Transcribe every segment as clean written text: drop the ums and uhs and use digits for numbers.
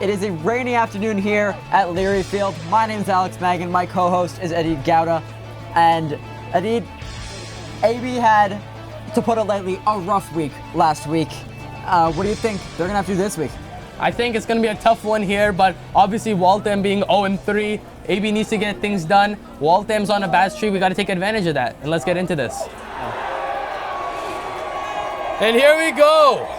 It is a rainy afternoon here at Leary Field. My name is Alex Magan. My co-host is Eddie Gouda. And Eddie, AB had, to put it lightly, a rough week last week. What do you think they're going to have to do this week? I think it's going to be a tough one here, but obviously Waltham being 0-3, AB needs to get things done. Waltham's on a bad streak. We got to take advantage of that. And let's get into this. And here we go.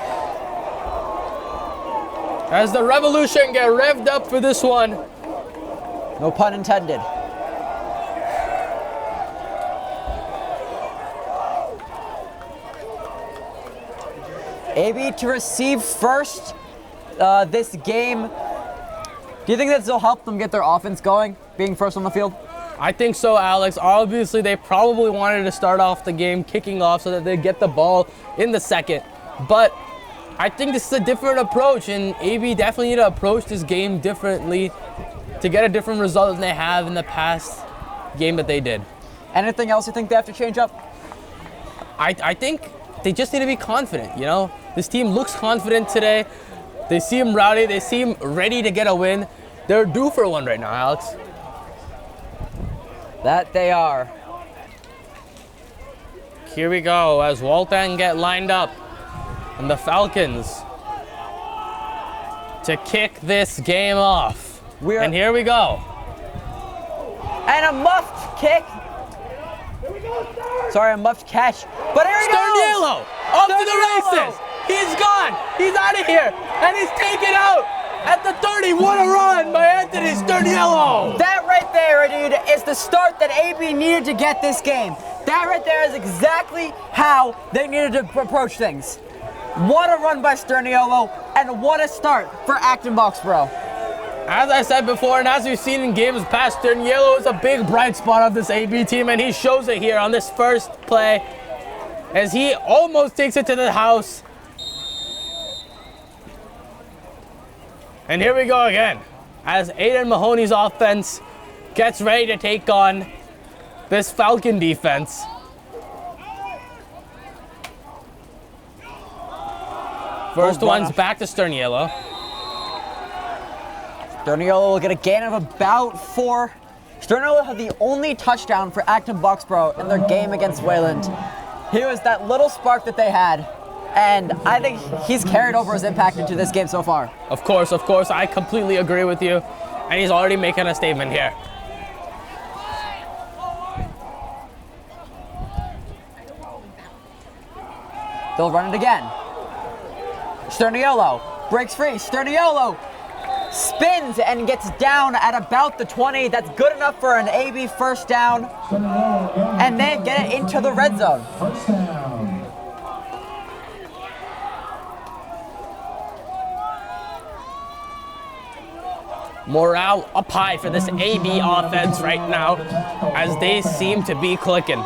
As the Revolution get revved up for this one. No pun intended. AB to receive first this game. Do you think this will help them get their offense going, being first on the field? I think so, Alex. Obviously, they probably wanted to start off the game kicking off so that they get the ball in the second. But I think this is a different approach, and AB definitely need to approach this game differently to get a different result than they have in the past game that they did. Anything else you think they have to change up? I think they just need to be confident, you know? This team looks confident today. They seem rowdy. They seem ready to get a win. They're due for one right now, Alex. That they are. Here we go as Waltham get lined up. And the Falcons to kick this game off. And here we go. And a muffed kick. Sorry, a muffed catch. But here he goes. Sterniello off to the races. He's gone. He's out of here. And he's taken out at the 30. What a run by Anthony Sterniello. That right there, dude, is the start that AB needed to get this game. That right there is exactly how they needed to approach things. What a run by Sterniello, and what a start for ActonTV. As I said before, and as we've seen in games past, Sterniello is a big bright spot of this AB team, and he shows it here on this first play as he almost takes it to the house. And here we go again, as Aiden Mahoney's offense gets ready to take on this Falcon defense. First one's back to Sterniello. Sterniello will get a gain of about 4. Sterniello had the only touchdown for ActonTV in their game against Wayland. He was that little spark that they had, and I think he's carried over his impact into this game so far. Of course, I completely agree with you, and he's already making a statement here. They'll run it again. Sterniello breaks free. Sterniello spins and gets down at about the 20. That's good enough for an AB first down. And then get it into the red zone. Morale up high for this AB offense right now as they seem to be clicking.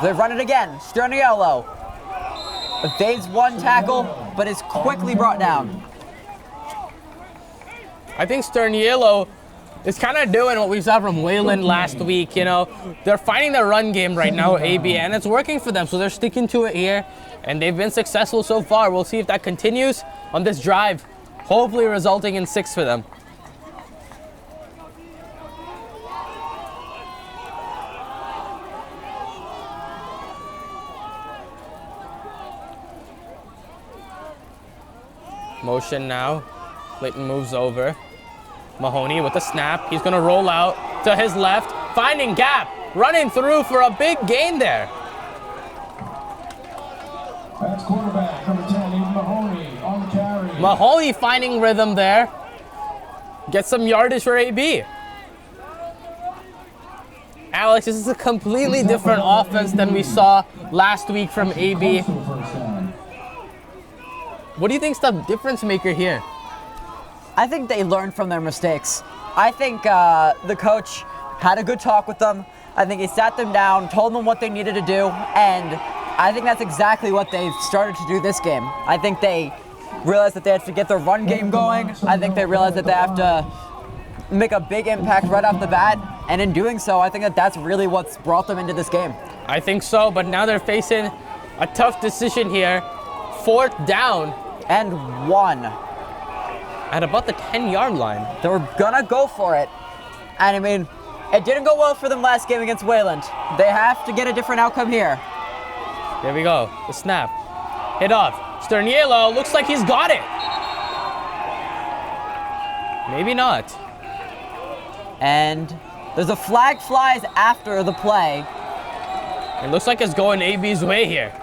They run it again. Sterniello evades one tackle, but is quickly brought down. I think Sterniello is kind of doing what we saw from Wayland last week, you know. They're finding their run game right now, AB, and it's working for them, so they're sticking to it here, and they've been successful so far. We'll see if that continues on this drive, hopefully resulting in 6 for them. Motion now. Clayton moves over. Mahoney with the snap. He's going to roll out to his left. Finding gap. Running through for a big gain there. That's quarterback number 10, Mahoney on the carry. Mahoney finding rhythm there. Get some yardage for AB. Alex, this is a completely different offense than we saw last week from AB. What do you think's the difference maker here? I think they learned from their mistakes. I think the coach had a good talk with them. I think he sat them down, told them what they needed to do, and I think that's exactly what they've started to do this game. I think they realized that they have to get their run game going. I think they realized that they have to make a big impact right off the bat, and in doing so, I think that that's really what's brought them into this game. I think so, but now they're facing a tough decision here. 4th down. And 1. At about the 10-yard line. They were gonna go for it. And I mean, it didn't go well for them last game against Wayland. They have to get a different outcome here. There we go. The snap. Hit off. Sterniello looks like he's got it. Maybe not. And there's a flag flies after the play. It looks like it's going AB's way here.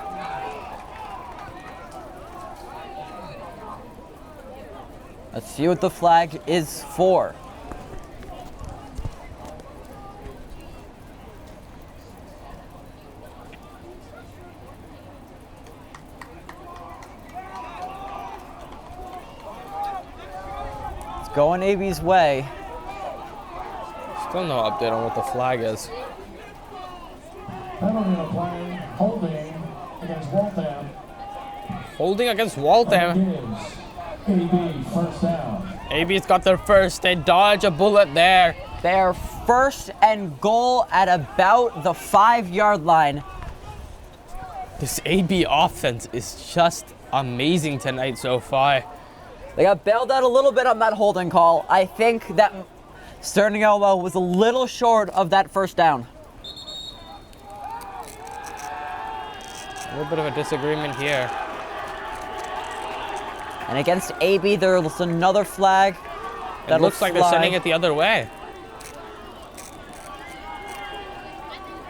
Let's see what the flag is for. It's going AB's way. Still no update on what the flag is. Penalty on play, holding against Waltham. Holding against Waltham. Gives AB first down. AB's got their first. They dodge a bullet there. They're 1st and goal at about the 5-yard line. This AB offense is just amazing tonight so far. They got bailed out a little bit on that holding call. I think that Sterniello was a little short of that 1st down. A little bit of a disagreement here. And against AB, there's another flag. It looks like they're sending it the other way.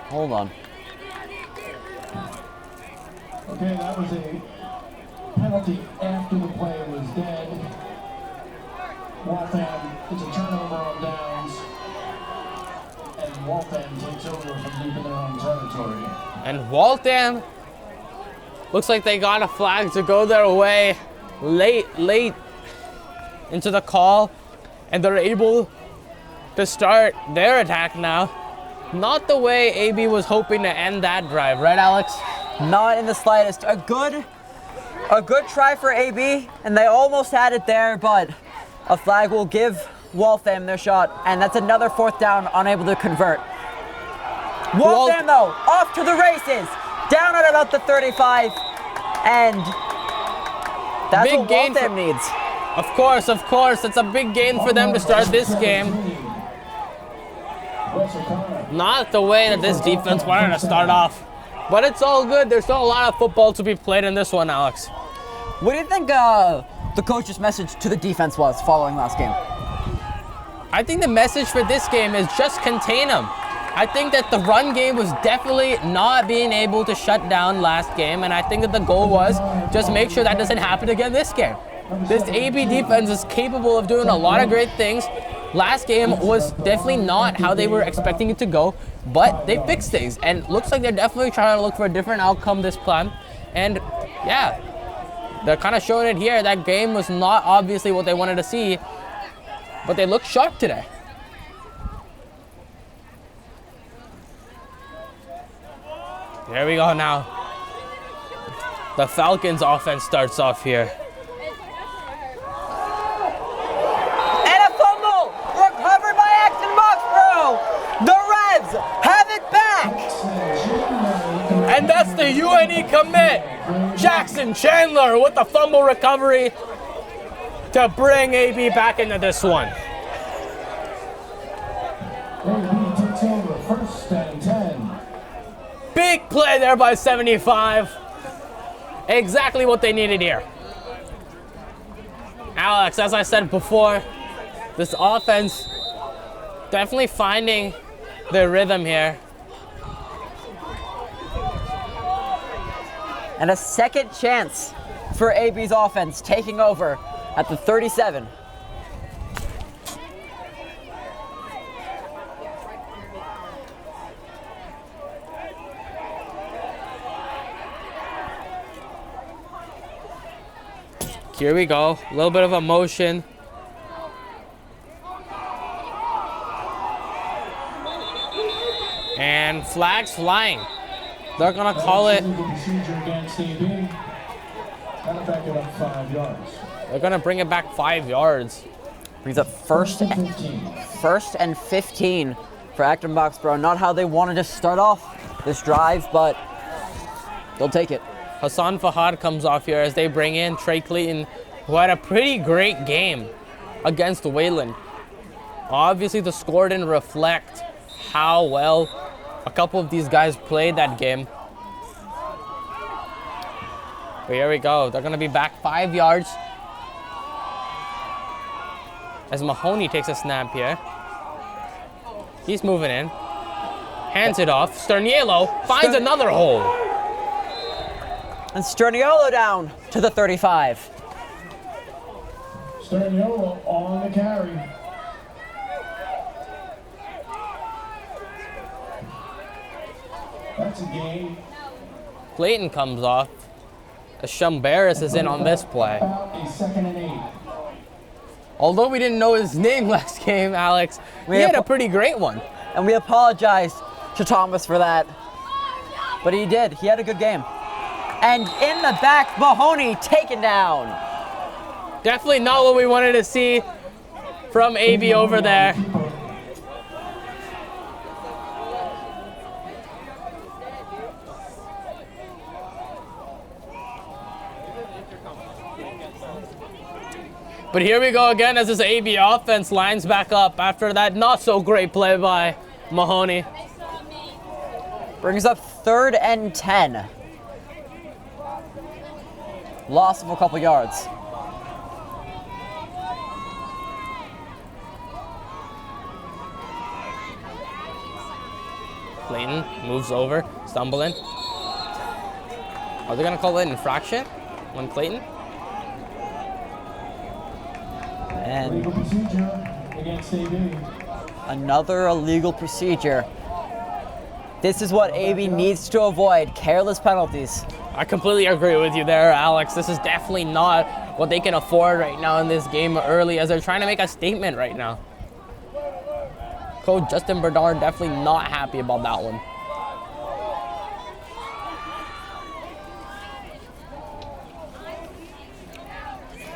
Hold on. Okay, that was a penalty after the play was dead. Waltham, it's a turnover on downs. And Waltham takes over from deep in their own territory. And Waltham looks like they got a flag to go their way late into the call. And they're able to start their attack now. Not the way AB was hoping to end that drive, right, Alex? Not in the slightest. A good try for AB, and they almost had it there, but a flag will give Waltham their shot, and that's another 4th down, unable to convert. Waltham, though, off to the races, down at about the 35, and that's Big what gain Waltham needs. Of course. It's a big gain for them to start this game. Not the way that this defense wanted to start off. But it's all good. There's still a lot of football to be played in this one, Alex. What do you think the coach's message to the defense was following last game? I think the message for this game is just contain them. I think that the run game was definitely not being able to shut down last game, and I think that the goal was just make sure that doesn't happen again this game. This AB defense is capable of doing a lot of great things. Last game was definitely not how they were expecting it to go, but they fixed things, and looks like they're definitely trying to look for a different outcome this time. And yeah, they're kind of showing it here. That game was not obviously what they wanted to see, but they look sharp today. There we go now. The Falcons offense starts off here. And a fumble recovered by Acton Boxborough. The Revs have it back. And that's the UNE commit, Jackson Chandler, with the fumble recovery to bring AB back into this one. AB takes over, 1st and 10. Big play there by 75. Exactly what they needed here. Alex, as I said before, this offense definitely finding their rhythm here. And a second chance for AB's offense, taking over at the 37. Here we go, a little bit of emotion. And flags flying. They're gonna call it. Procedure against AB. Gotta back it up 5 yards. They're gonna bring it back 5 yards. Brings up first and 15 for Acton Boxborough. Not how they wanted to start off this drive, but they'll take it. Hassan Fahad comes off here as they bring in Trey Clayton, who had a pretty great game against Wayland. Obviously, the score didn't reflect how well a couple of these guys played that game. But here we go. They're going to be back 5 yards as Mahoney takes a snap here. He's moving in. Hands it off. Sterniello finds another hole. And Sterniolo down to the 35. Sterniolo on the carry. That's a gain. Clayton comes off. Shumbaris is in on this play. About a 2nd and 8. Although we didn't know his name last game, Alex, he had a pretty great one. And we apologize to Thomas for that. But he did. He had a good game. And in the back, Mahoney taken down. Definitely not what we wanted to see from AB over there. But here we go again as this AB offense lines back up after that not so great play by Mahoney. Brings up 3rd and 10. Loss of a couple yards. Clayton moves over, stumbling. Are they gonna call it an infraction on Clayton? And Legal procedure against AB. another illegal procedure. This is what AB needs to avoid, careless penalties. I completely agree with you there, Alex. This is definitely not what they can afford right now in this game early as they're trying to make a statement right now. Coach Justin Bernard definitely not happy about that one.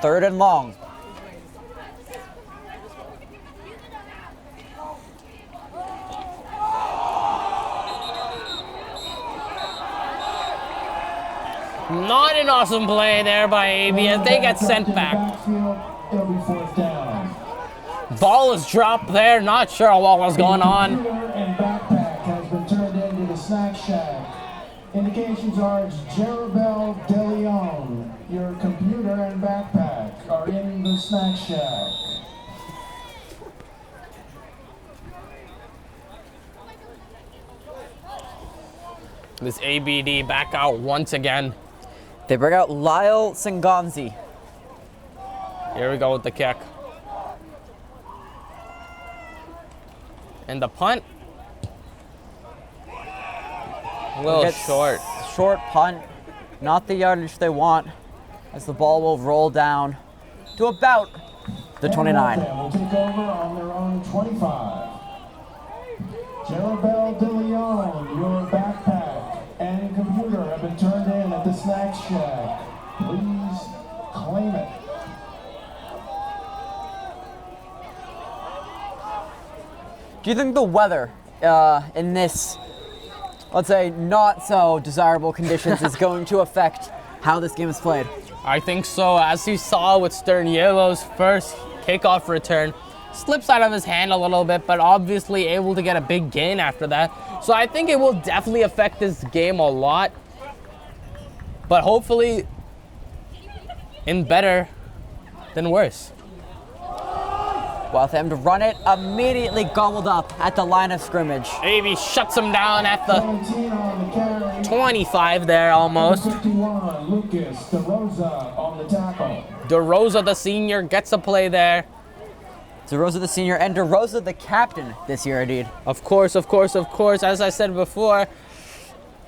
Third and long. Not an awesome play there by AB as they get sent back. Backfield, it'll be 4th down. Ball is dropped there, not sure what was going on. Computer and backpack has been turned into the snack shack. Indications are it's Jerabel De Leon. Your computer and backpack are in the snack shack. This ABD back out once again. They bring out Lyle Singanzi. Here we go with the kick. And the punt. A little Gets short. Short punt. Not the yardage they want, as the ball will roll down to about the 29. And will take over on their own 25. Jerabel De Leon, your backpack and computer have been turned in at the snack shack. Please claim it. Do you think the weather in this, let's say, not so desirable conditions is going to affect how this game is played? I think so. As you saw with Sternielo's first kickoff return, slips out of his hand a little bit, but obviously able to get a big gain after that. So I think it will definitely affect this game a lot. But hopefully in better than worse. Waltham to run it, immediately gobbled up at the line of scrimmage. AB shuts him down at the 17 on the carry. 25 there almost. 51, Lucas DeRosa on the tackle. DeRosa, the senior, gets a play there. DeRosa the senior and DeRosa the captain this year, indeed. Of course, of course, of course. As I said before,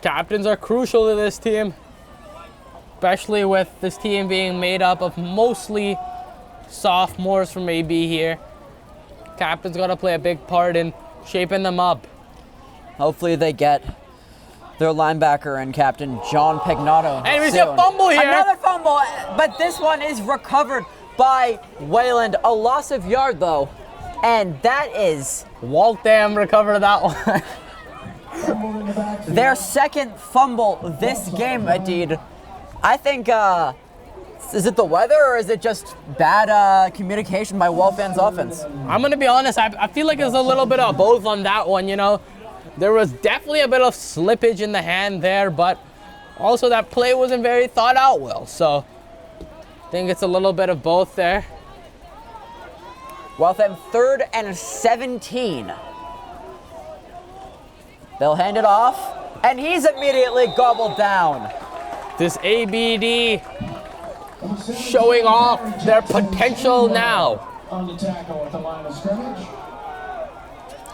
captains are crucial to this team, especially with this team being made up of mostly sophomores from AB here. Captain's got to play a big part in shaping them up. Hopefully they get their linebacker and captain, John Pignato. And we see soon. a fumble here. Another fumble, but this one is recovered by Wayland. A loss of yard, though, and that is... Waltham recovered that one. Fumbled in the backfield. Their second fumble this game, Adid. I think, is it the weather or is it just bad communication by Waltham's offense? I'm going to be honest, I feel like there's a little bit of both on that one, you know. There was definitely a bit of slippage in the hand there, but also that play wasn't very thought out well. So I think it's a little bit of both there. Waltham 3rd and 17. They'll hand it off, and he's immediately gobbled down. This ABD showing off their potential now. On the tackle at the line of scrimmage.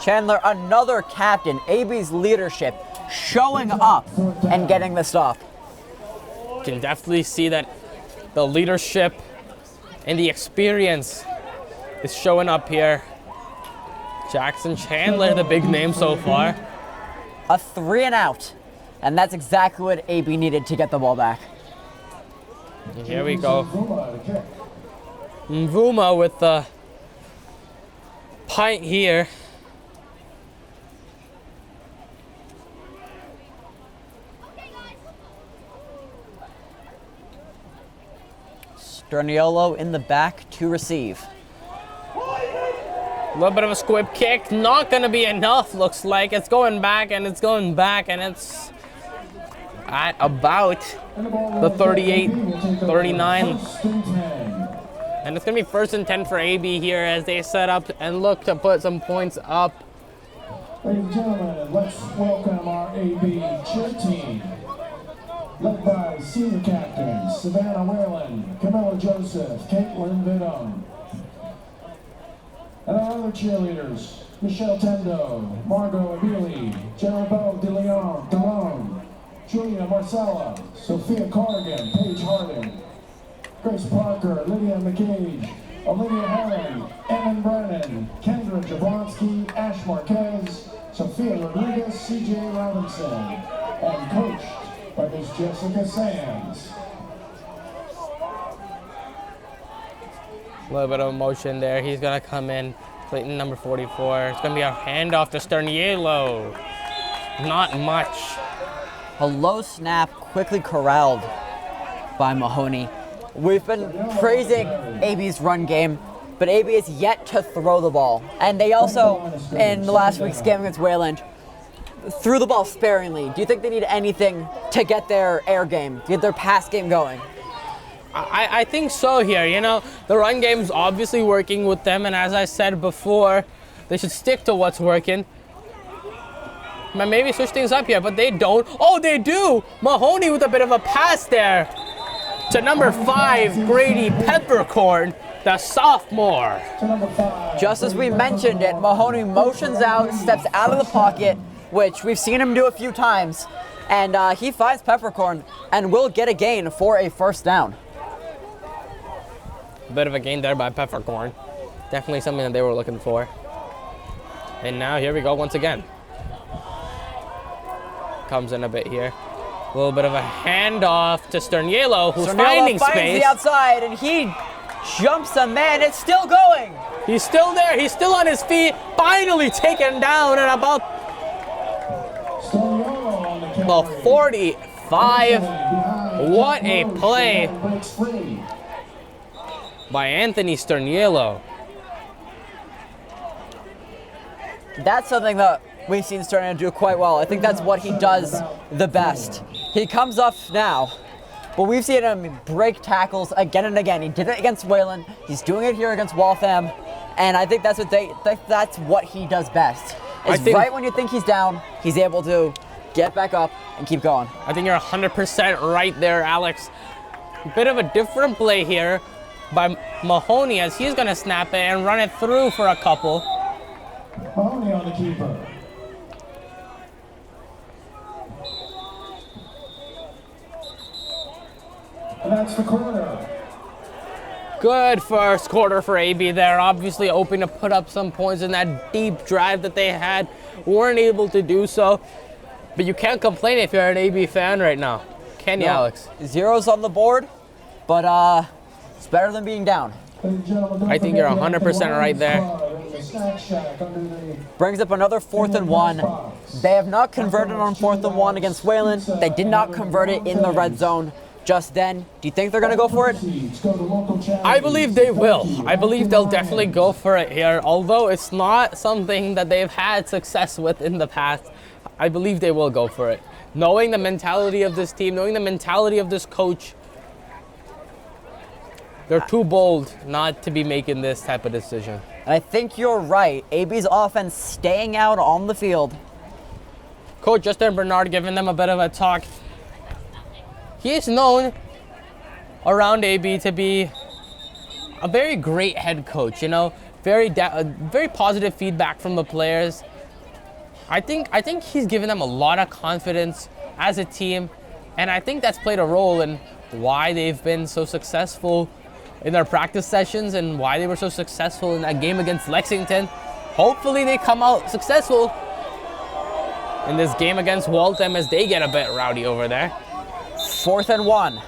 Chandler, another captain, AB's leadership, showing up and getting the stop. Can definitely see that the leadership and the experience is showing up here. Jackson Chandler, the big name so far. A 3 and out, and that's exactly what AB needed to get the ball back. And here we go. Mvuma with the pint here. Sterniolo in the back to receive. A little bit of a squib kick, not gonna be enough, looks like. It's going back and it's going back, and it's at about the 38, 39. And it's gonna be 1st and 10 for AB here as they set up and look to put some points up. Ladies and gentlemen, let's welcome our AB cheer team. Led by senior captains Savannah Whalen, Camilla Joseph, Caitlin Vidum. And our other cheerleaders, Michelle Tendo, Margot Abili, Jerabelle DeLeon, Julia Marcella, Sophia Corrigan, Paige Harding, Grace Parker, Lydia McCage, Olivia Herron, Evan Brennan, Kendra Jablonski, Ash Marquez, Sophia Rodriguez, CJ Robinson, and coached by Miss Jessica Sands. A little bit of emotion there. He's gonna come in, Clayton number 44. It's gonna be a handoff to Sterniolo. Not much. A low snap quickly corralled by Mahoney. We've been praising AB's run game, but AB is yet to throw the ball. And they also, in the last week's game against Wayland, threw the ball sparingly. Do you think they need anything to get their air game, to get their pass game going? I think so here. You know, the run game's obviously working with them, and as I said before, they should stick to what's working. Maybe switch things up here, but they don't. Oh, they do! Mahoney with a bit of a pass there to number 5, Grady Peppercorn, the sophomore. Just as we mentioned it, Mahoney motions out, steps out of the pocket, which we've seen him do a few times, and he finds Peppercorn and will get a gain for a 1st down. A bit of a gain there by Peppercorn. Definitely something that they were looking for. And now here we go once again. Comes in a bit here. A little bit of a handoff to Sterniolo, who's finding finds space. the outside, and he jumps a man. It's still going. He's still there. He's still on his feet. Finally taken down at about the 45. What a play by Anthony Sterniolo. That's something that we've seen starting to do quite well. I think that's what he does the best. He comes up now, but we've seen him break tackles again and again. He did it against Wayland. He's doing it here against Waltham, and I think that's what he does best. Is right when you think he's down, he's able to get back up and keep going. I think you're 100% right there, Alex. Bit of a different play here by Mahoney as he's going to snap it and run it through for a couple. Mahoney on the keeper. And that's the quarter. Good first quarter for AB there. Obviously hoping to put up some points in that deep drive that they had. Weren't able to do so. But you can't complain if you're an AB fan right now. Can you, Alex? Zeros on the board, but it's better than being down. I think you're 100% right there. Snack Shack under the Brings up another 4th and 1. They have not converted on 4th and 1 against Wayland. They did not convert it in the red zone just then. Do you think they're going to go for it? I believe they will. I believe they'll definitely go for it here. Although it's not something that they've had success with in the past, I believe they will go for it. Knowing the mentality of this team, knowing the mentality of this coach, they're too bold not to be making this type of decision. And I think you're right. AB's offense staying out on the field. Coach Justin Bernard giving them a bit of a talk. He is known around AB to be a very great head coach, you know, very positive feedback from the players. I think he's given them a lot of confidence as a team, and I think that's played a role in why they've been so successful in their practice sessions and why they were so successful in that game against Lexington. Hopefully they come out successful in this game against Waltham as they get a bit rowdy over there. 4th and 1.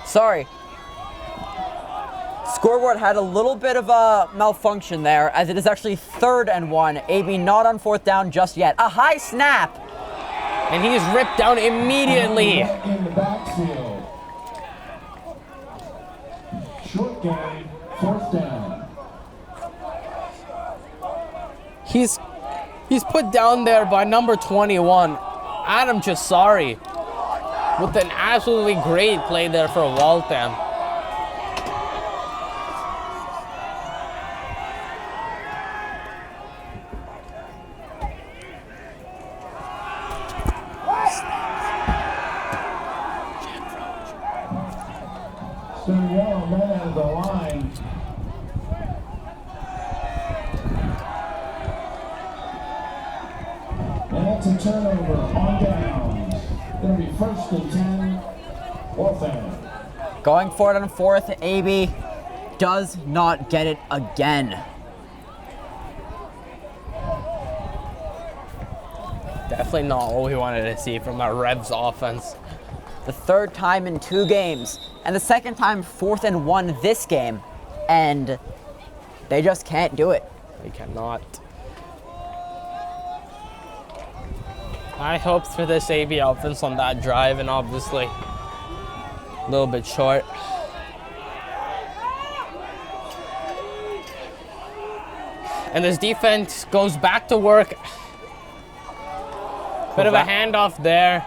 Sorry. Scoreboard had a little bit of a malfunction there, as it is actually 3rd and 1. AB not on 4th down just yet. A high snap. And he's ripped down immediately. in the backfield. Short game, 4th down. He's put down there by number 21, Adam Chisari, with an absolutely great play there for Waltham. Still yellow men out of the line. And that's a turnover on downs. Gonna be 1st and 10, Waltham. Going for it on 4th, AB does not get it again. Definitely not what we wanted to see from our Revs offense. The 3rd time in 2 games, and the 2nd time 4th and 1 this game, and they just can't do it. They cannot. High hopes for this AB offense on that drive, and obviously a little bit short. And this defense goes back to work. Bit of a handoff there.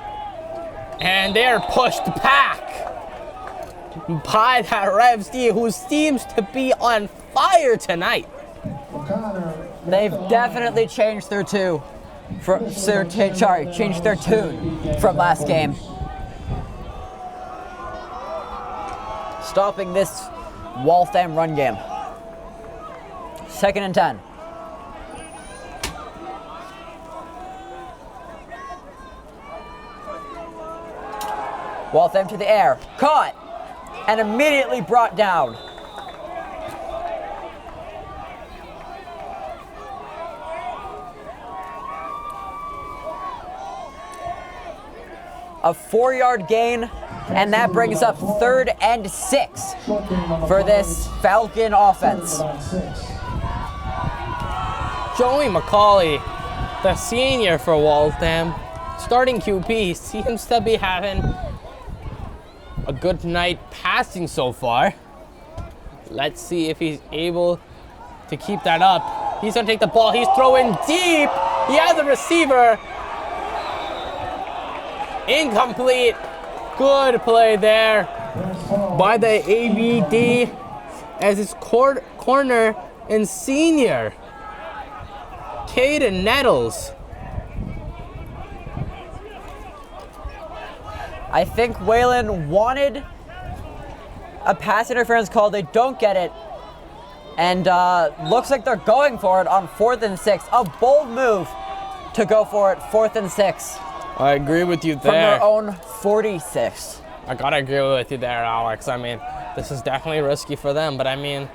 And they're pushed back by that Revs D, who seems to be on fire tonight. They've definitely changed their tune changed their tune from last game. Stopping this Waltham run game. 2nd and 10. Waltham to the air, caught, and immediately brought down. A 4-yard gain, and that brings up 3rd and 6 for this Falcon offense. Joey McCauley, the senior for Waltham, starting QB, seems to be having a good night passing so far. Let's see if he's able to keep that up. He's gonna take the ball, he's throwing deep. He has a receiver. Incomplete. Good play there by the ABD as his corner and senior, Caden Nettles. I think Wayland wanted a pass interference call. They don't get it. And looks like they're going for it on 4th and 6. A bold move to go for it, 4th and 6. I agree with you there. From their own 46. I gotta agree with you there, Alex. I mean, this is definitely risky for them, but I mean,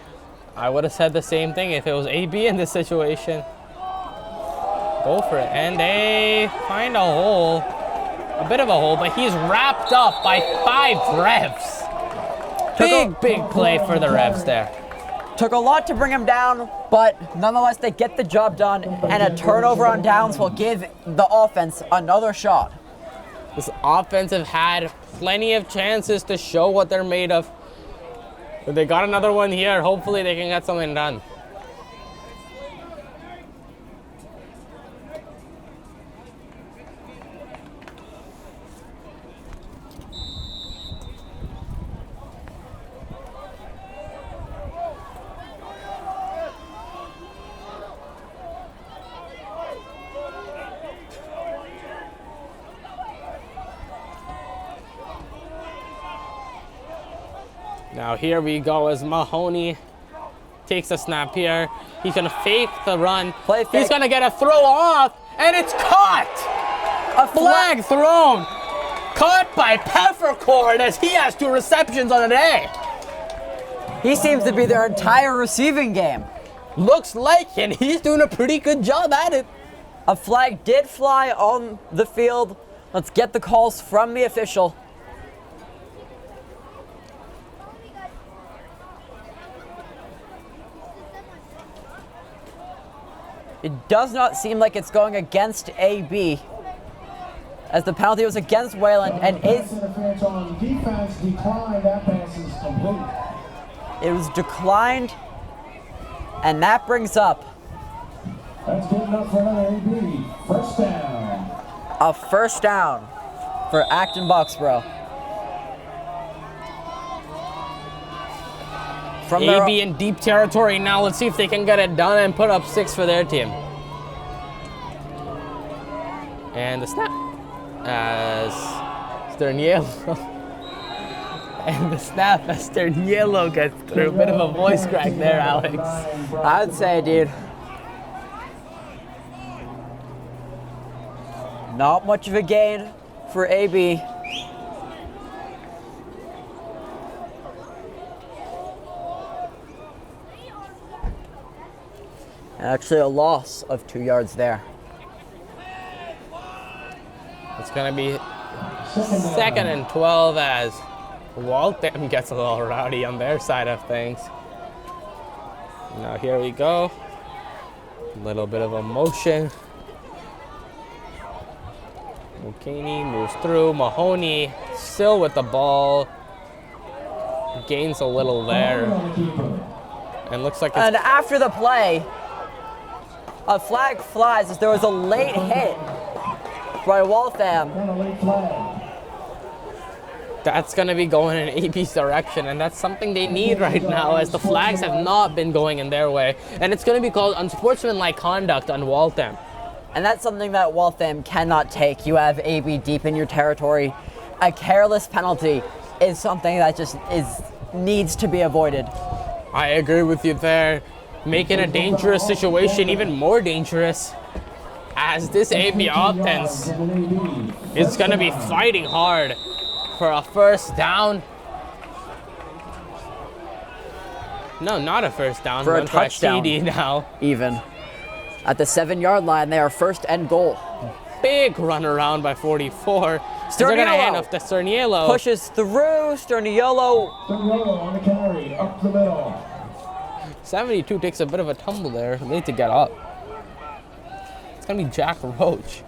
I would have said the same thing if it was AB in this situation. go for it. And they find a hole. A bit of a hole, but he's wrapped up by 5 Revs. Big play for the Revs there. Took a lot to bring him down, but nonetheless, they get the job done, and a turnover on downs will give the offense another shot. This offense have had plenty of chances to show what they're made of. But they got another one here. Hopefully they can get something done. Now here we go as Mahoney takes a snap here. He's gonna fake the run. He's gonna get a throw off, and it's caught! A flag thrown! Caught by Peppercorn as he has 2 receptions on the day. He seems to be their entire receiving game. Looks like, and he's doing a pretty good job at it. A flag did fly on the field. Let's get the calls from the official. It does not seem like it's going against AB, as the penalty was against Wayland, and Interference on defense declined. That pass is complete. it was declined, and that brings up That's good enough for another AB. First down. a first down for Acton Boxborough. From their AB in deep territory now. Let's see if they can get it done and put up 6 for their team. And the snap as Sterniello. And the snap as Sterniello gets through. A bit of a voice crack there, Alex. I'd say, dude, not much of a gain for AB. Actually, a loss of 2 yards there. It's going to be 2nd and 12 as Waltham gets a little rowdy on their side of things. Now here we go. A little bit of a motion. Mulcahy moves through. Mahoney still with the ball. Gains a little there. And looks like it's... And after the play, a flag flies as there was a late hit by Waltham. That's going to be going in AB's direction, and that's something they need right now as the flags have not been going in their way. And it's going to be called unsportsmanlike conduct on Waltham. And that's something that Waltham cannot take. You have AB deep in your territory. A careless penalty is something that just needs to be avoided. I agree with you there. Making a dangerous situation even more dangerous as this AB offense is going to be fighting hard for a first down. No, not a first down. For a touchdown. TD now. Even. At the 7-yard line, they are first and goal. Big run around by 44. They're going to hand off to Sterniello. Pushes through. Sterniello on the carry, up the middle. 72 takes a bit of a tumble there. They need to get up. It's going to be Jack Roach,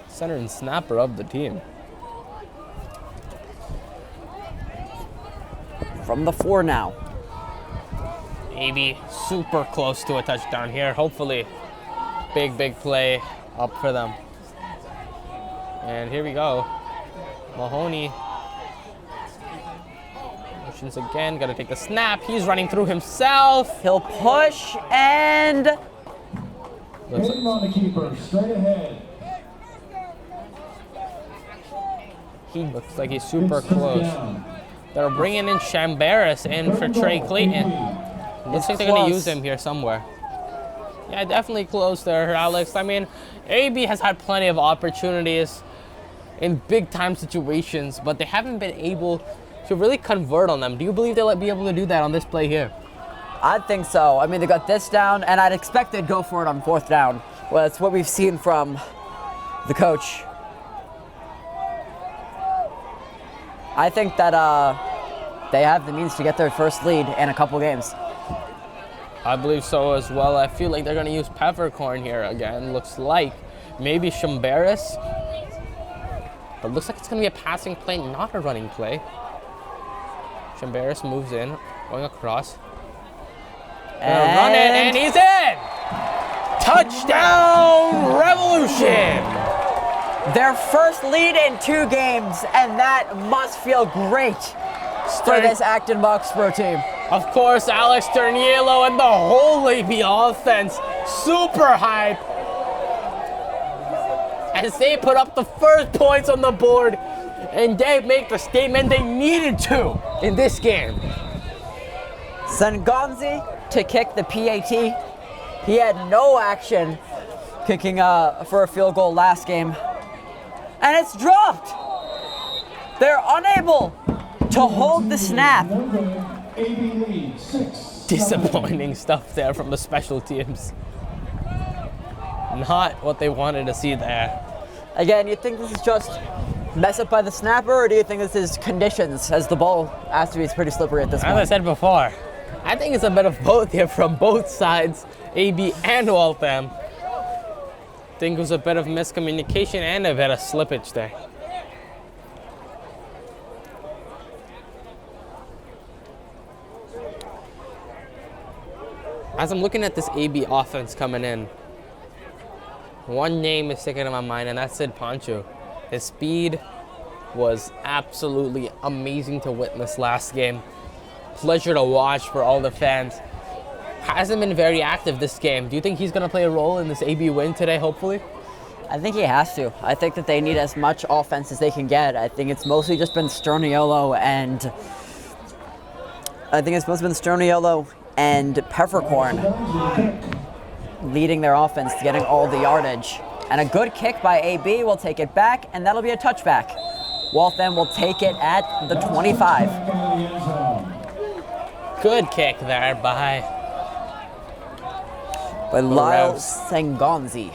center and snapper of the team. from the 4 now. AB super close to a touchdown here. Hopefully, big play up for them. And here we go. Mahoney. Motions again, gotta take the snap. He's running through himself. He'll push and... Hitting on the keeper, straight ahead. He looks like he's super close. They're bringing in Shambaris in for Trey Clayton. Looks like they're going to use him here somewhere. Yeah, definitely close there, Alex. I mean, AB has had plenty of opportunities in big-time situations, but they haven't been able to really convert on them. Do you believe they'll be able to do that on this play here? I think so. I mean, they got this down, and I'd expect they'd go for it on 4th down. Well, that's what we've seen from the coach. I think that they have the means to get their first lead in a couple games. I believe so as well. I feel like they're going to use Peppercorn here again. Looks like maybe Shambaris. But looks like it's going to be a passing play, not a running play. Shambaris moves in, going across. And Run it, and he's in! Touchdown, Revolution! Their first lead in 2 games, and that must feel great for this Acton Boxborough team. Of course, Alex Terniello and the whole AB offense, super hype. As they put up the first points on the board, and they make the statement they needed to in this game. Sengonzi to kick the PAT. He had no action kicking for a field goal last game. And it's dropped. They're unable to hold the snap. Disappointing stuff there from the special teams. Not what they wanted to see there. Again, you think this is just mess up by the snapper, or do you think this is conditions, as the ball has to be pretty slippery at this point? As I said before, I think it's a bit of both here from both sides, AB and Waltham. I think it was a bit of miscommunication and a bit of slippage there. As I'm looking at this AB offense coming in, one name is sticking in my mind, and that's Sid Pancho. His speed was absolutely amazing to witness last game. Pleasure to watch for all the fans. Hasn't been very active this game. Do you think he's going to play a role in this AB win today, hopefully? I think he has to. I think that they need as much offense as they can get. I think it's mostly just been Sterniolo and Peppercorn leading their offense, getting all the yardage. And a good kick by AB will take it back, and that'll be a touchback. Waltham will take it at the 25. Good kick there by Lyle Sengonzi.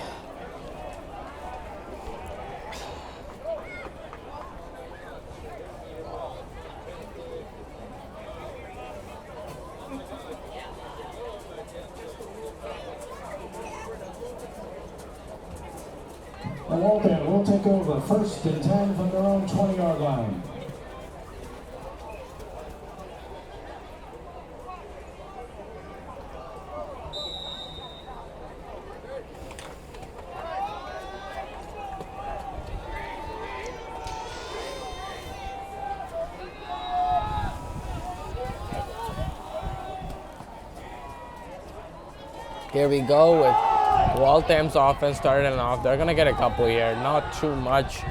Waltham will take over 1st and 10 from their own 20-yard line. Here we go with Waltham's offense starting off. They're going to get a couple here, not too much.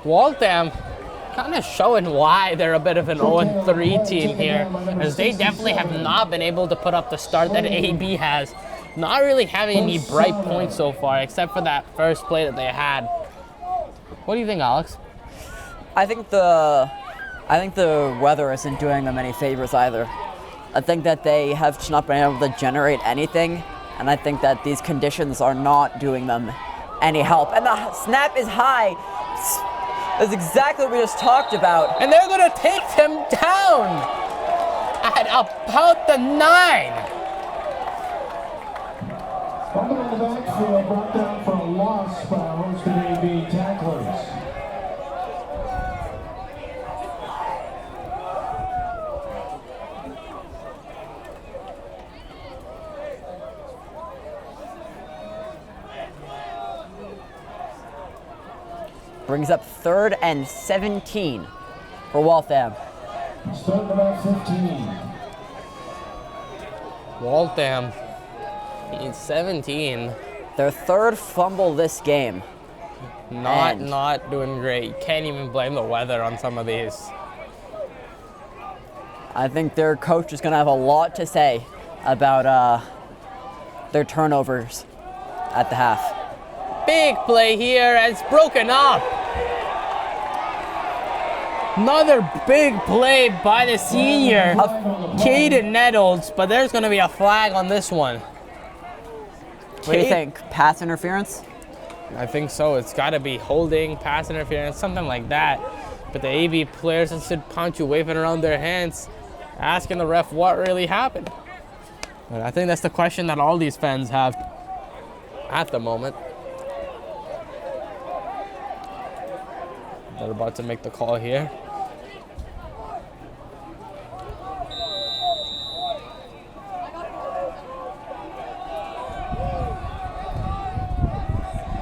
Waltham kind of showing why they're a bit of an 0-3 team here, as they definitely have not been able to put up the start that AB has. Not really having any bright points so far, except for that first play that they had. What do you think, Alex? I think the weather isn't doing them any favors either. I think that they have just not been able to generate anything, and I think that these conditions are not doing them any help. And the snap is high. That's exactly what we just talked about. And they're going to take them down at about the 9. Fumble in the backfield, brought down for a loss by a host of AB tacklers. Brings up 3rd and 17 for Waltham. Start about 15. Waltham needs 17. Their 3rd fumble this game. Not doing great. Can't even blame the weather on some of these. I think their coach is going to have a lot to say about their turnovers at the half. Big play here, and it's broken up. Another big play by the senior, Caden Nettles, but there's going to be a flag on this one. What do you think? Pass interference? I think so. It's got to be holding, pass interference, something like that. But the AB players instead punch you waving around their hands, asking the ref what really happened. And I think that's the question that all these fans have at the moment. They're about to make the call here.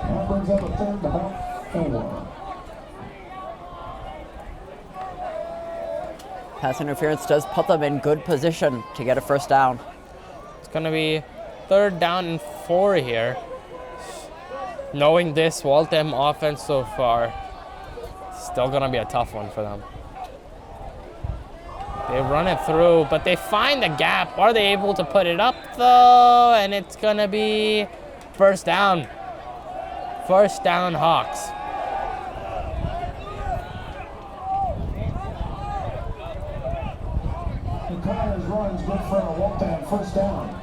That brings up a third down, 4. Pass interference does put them in good position to get a first down. It's going to be 3rd down and 4 here. Knowing this Waltham offense so far, still going to be a tough one for them. They run it through, but they find the gap. Are they able to put it up, though? And it's going to be 1st down. 1st down, Hawks. The Connors runs good for a Waltham 1st down.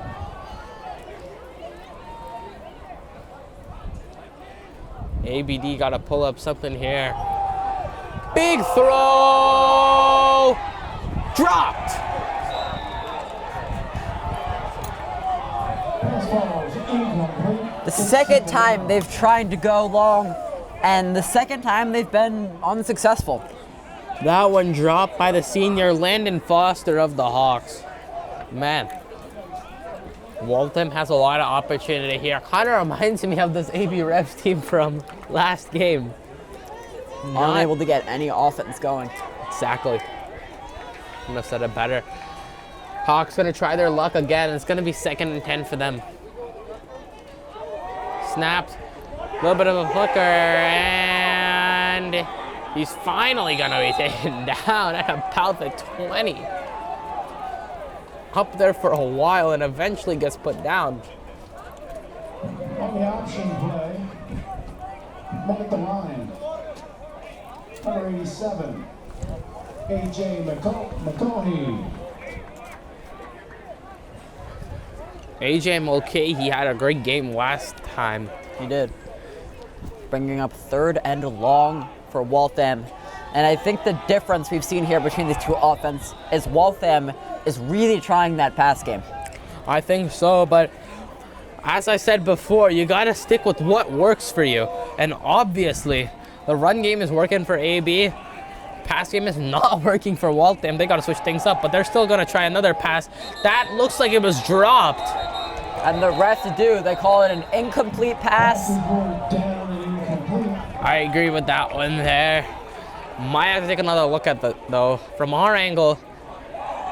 ABD got to pull up something here. Big throw! Dropped! Pass follows incomplete. The second time they've tried to go long, and the second time they've been unsuccessful. That one dropped by the senior Landon Foster of the Hawks. Man, Waltham has a lot of opportunity here. Kind of reminds me of this AB Revs team from last game. Unable to get any offense going. Exactly. Couldn't have said it better. Hawks gonna try their luck again. It's gonna be 2nd and 10 for them. Snapped. A little bit of a flicker, and he's finally gonna be taken down at about the 20. Up there for a while and eventually gets put down. On the option play, back at the line, number 87, AJ McConaughey. AJ Mulcahy, he had a great game last time. He did. Bringing up 3rd and long for Waltham. And I think the difference we've seen here between these two offenses is Waltham is really trying that pass game. I think so, but as I said before, you got to stick with what works for you. And obviously, the run game is working for AB. Pass game is not working for Waltham. They got to switch things up, but they're still going to try another pass. That looks like it was dropped. And the refs do. They call it an incomplete pass. Down and incomplete. I agree with that one there. Might have to take another look at that, though. From our angle,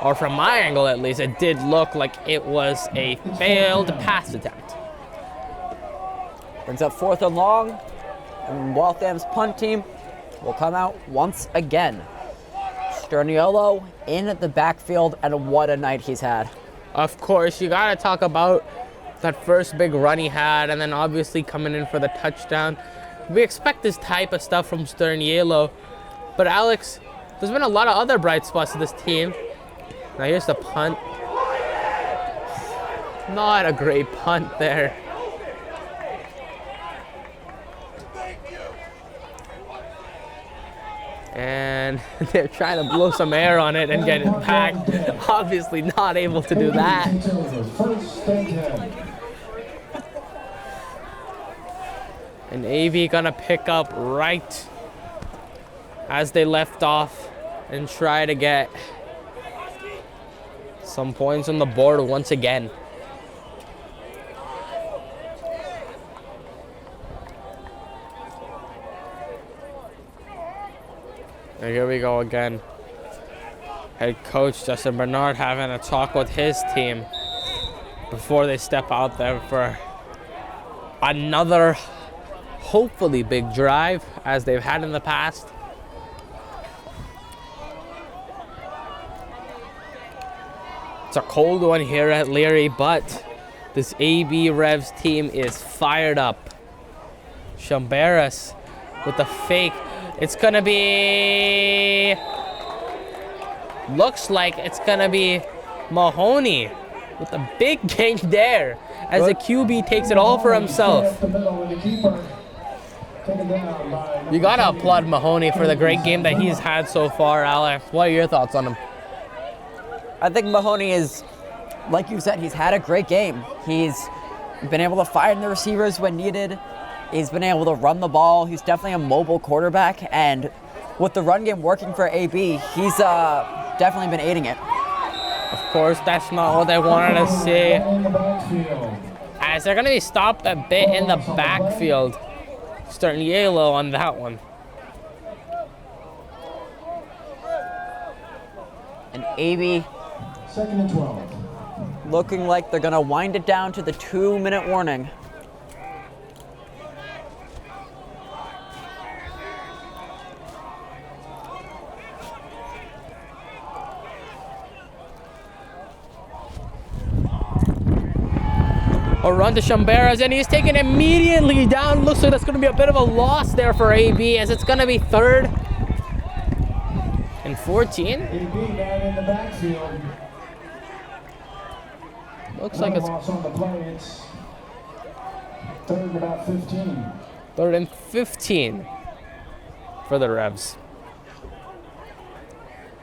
or from my angle at least, it did look like it was a failed pass attempt. Brings up 4th and long. And Waltham's punt team will come out once again. Sterniolo in the backfield, and what a night he's had. Of course, you got to talk about that first big run he had, and then obviously coming in for the touchdown. We expect this type of stuff from Sterniolo. But Alex, there's been a lot of other bright spots to this team. Now here's the punt. Not a great punt there. And they're trying to blow some air on it and get it back. Obviously not able to do that. 1st and 10. And AV gonna pick up right as they left off and try to get some points on the board once again. And here we go again. Head coach Justin Bernard having a talk with his team before they step out there for another hopefully big drive as they've had in the past. It's a cold one here at Leary, but this AB Revs team is fired up. Chamberas with the fake. It's gonna be, looks like it's gonna be Mahoney with a big gain there as the QB takes it all for himself. You gotta applaud Mahoney for the great game that he's had so far, Alex. What are your thoughts on him? I think Mahoney is, like you said, he's had a great game. He's been able to find the receivers when needed. He's been able to run the ball. He's definitely a mobile quarterback, and with the run game working for AB, he's definitely been aiding it. Of course, that's not what they wanted to see, as they're gonna be stopped a bit in the backfield. Starting yellow on that one. And AB 2nd and 12. looking like they're gonna wind it down to the 2-minute warning. A run to Chamberas, and he's taken immediately down. Looks like that's going to be a bit of a loss there for AB, as it's going to be 3rd and 14. AB down in the backfield. Looks like it's loss on the play. It's 3rd and about 15. 3rd and 15 for the Revs.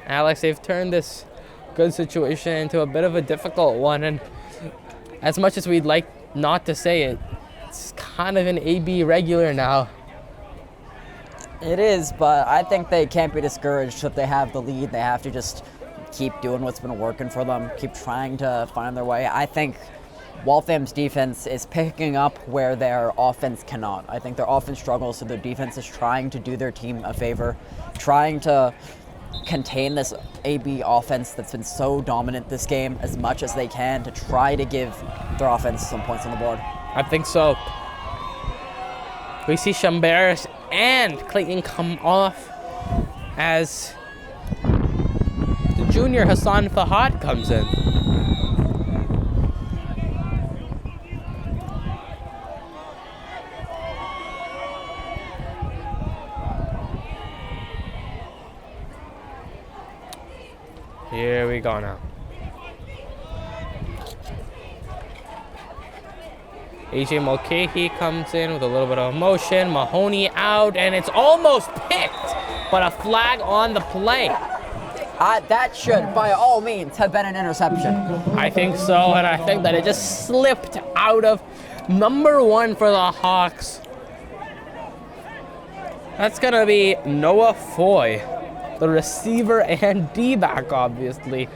Alex, they've turned this good situation into a bit of a difficult one, and as much as we'd like not to say it, it's kind of an AB regular now. It is, but I think they can't be discouraged if they have the lead. They have to just keep doing what's been working for them, keep trying to find their way. I think Waltham's defense is picking up where their offense cannot. I think their offense struggles, so their defense is trying to do their team a favor, trying to contain this AB offense that's been so dominant this game as much as they can to try to give their offense some points on the board. I think so. We see Chamberas and Clayton come off as the junior Hassan Fahad comes in. Here we go now. AJ Mulcahy comes in with a little bit of motion. Mahoney out, and it's almost picked, but a flag on the play. That should, by all means, have been an interception. I think so, and I think that it just slipped out of number 1 for the Hawks. That's going to be Noah Foy, the receiver and D-back, obviously.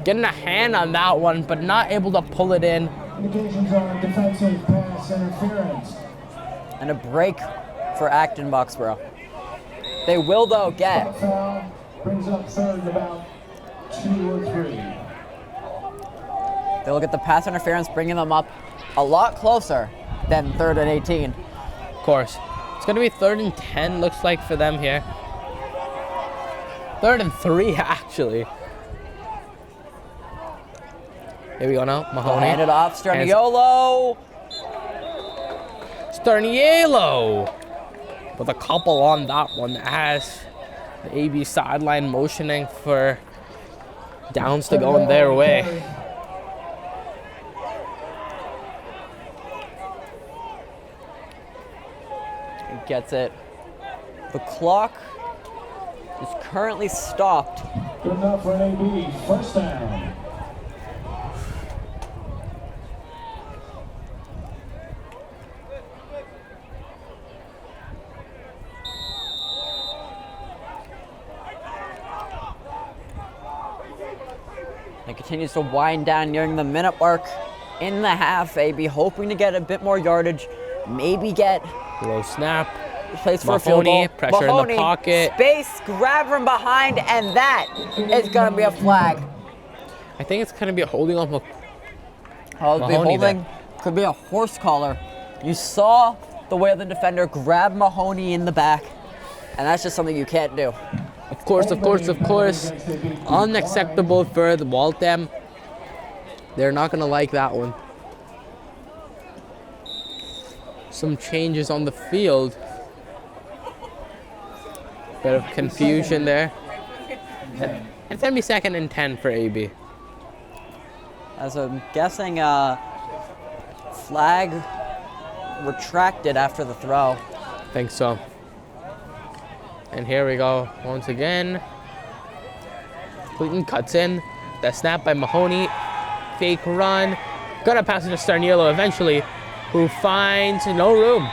Getting a hand on that one, but not able to pull it in. Indications on defensive pass interference. And a break for Acton Boxborough. They will, though, get. Foul brings up 3rd and about 2 or 3. They'll get the pass interference, bringing them up a lot closer than 3rd and 18. Of course. It's going to be 3rd and 10, looks like, for them here. 3rd and 3, actually. Here we go now. Mahoney. Hand it off, Sterniolo. Sterniolo with a couple on that one as the AB sideline motioning for downs to go in their way. He gets it. The clock is currently stopped. Good enough for an AB. First down. It continues to wind down nearing the minute mark in the half. AB hoping to get a bit more yardage, maybe get Low snap. place for a field Mahoney, goal. pressure in the Mahoney, pocket. space, grab from behind, and that is going to be a flag. I think it's going to be a holding on. Oh, it'll be Mahoney holding. Could be a horse collar. You saw the way the defender grabbed Mahoney in the back, and that's just something you can't do. Of course, of course, of course. Unacceptable for the Waltham. They're not going to like that one. Some changes on the field. Bit of confusion there. It's going to be 2nd and 10 for AB. As I'm guessing, flag retracted after the throw. Think so. And here we go once again. Clayton cuts in. The snap by Mahoney. Fake run. Gonna pass it to Starniello eventually, who finds no room.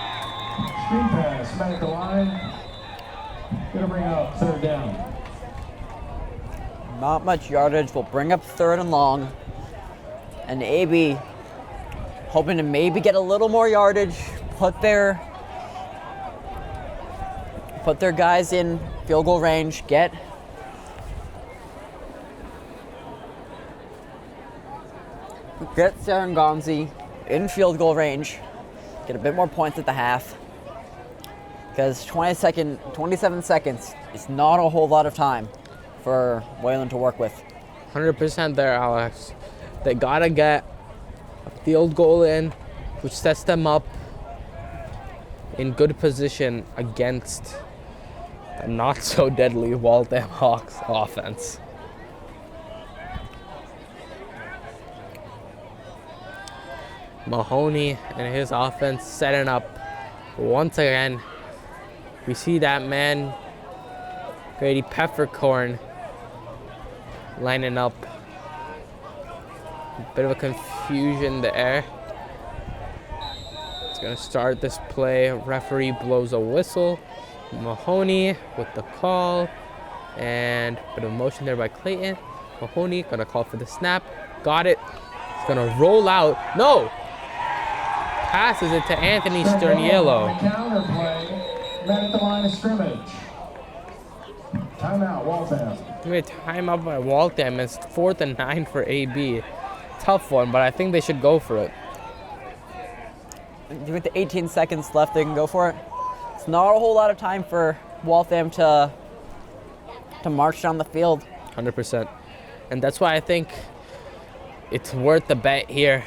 Screen pass, man at the line. Gonna bring up 3rd down. Not much yardage will bring up 3rd and long. And AB hoping to maybe get a little more yardage, put their guys in field goal range, get Serengonzi in field goal range, get a bit more points at the half. Because 27 seconds is not a whole lot of time for Wayland to work with. 100% there, Alex. They gotta get a field goal in, which sets them up in good position against a not so deadly Waltham Hawks offense. Mahoney and his offense setting up once again. We see that man, Grady Peppercorn, lining up. Bit of a confusion there. It's gonna start this play. Referee blows a whistle. Mahoney with the call. And a bit of motion there by Clayton. Mahoney gonna call for the snap. Got it. It's gonna roll out. No! Passes it to Anthony Starniello. Counter play. Man at the line of scrimmage. Timeout, Waltham. Give a timeout by Waltham. It's 4th and 9 for AB. Tough one, but I think they should go for it. With the 18 seconds left, they can go for it. It's not a whole lot of time for Waltham to march down the field. 100%. And that's why I think it's worth the bet here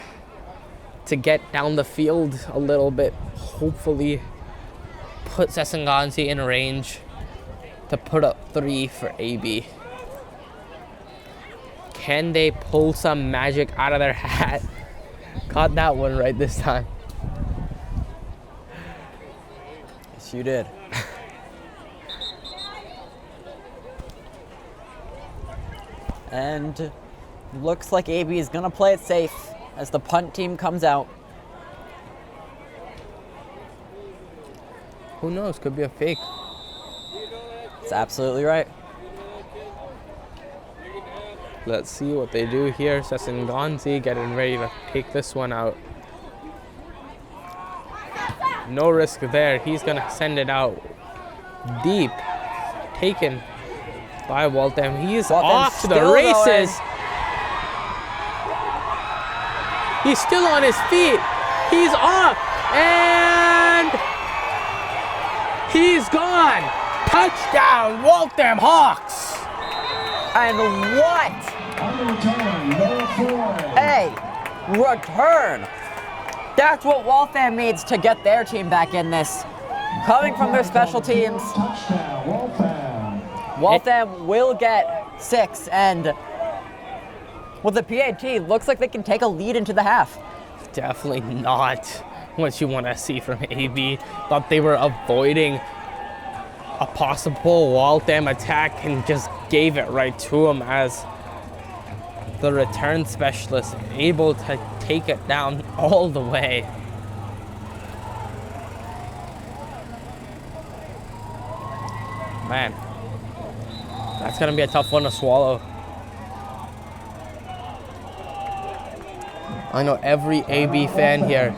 to get down the field a little bit. Hopefully put Sesenganzi in range to put up 3 for AB. Can they pull some magic out of their hat? Caught that one right this time. Yes, you did. And looks like AB is gonna play it safe as the punt team comes out. Who knows? Could be a fake. That's absolutely right. Let's see what they do here. Sesenganzi getting ready to take this one out. No risk there. He's going to send it out deep. Taken by Waltham. He's off to the races. He's still on his feet. He's off. And he's gone. Touchdown, Waltham Hawks. And what a return. That's what Waltham needs to get their team back in this. Coming from their special teams, Waltham will get 6, and with the PAT, looks like they can take a lead into the half. Definitely not what you want to see from AB. Thought they were avoiding a possible Waltham attack and just gave it right to him as the return specialist able to take it down all the way. Man, that's gonna be a tough one to swallow. I know every AB fan here,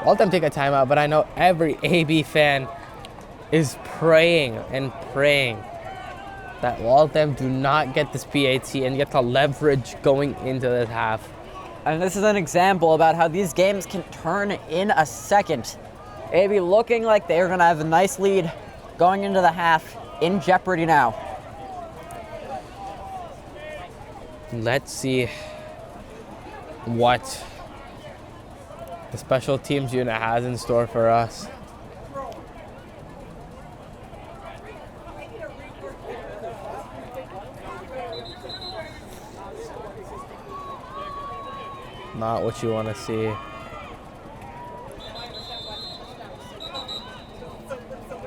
Waltham take a timeout, but I know every AB fan is praying and praying that Waltham do not get this PAT and get the leverage going into this half. And this is an example about how these games can turn in a second. AB looking like they're gonna have a nice lead going into the half, in jeopardy now. Let's see what the special teams unit has in store for us. Not what you want to see.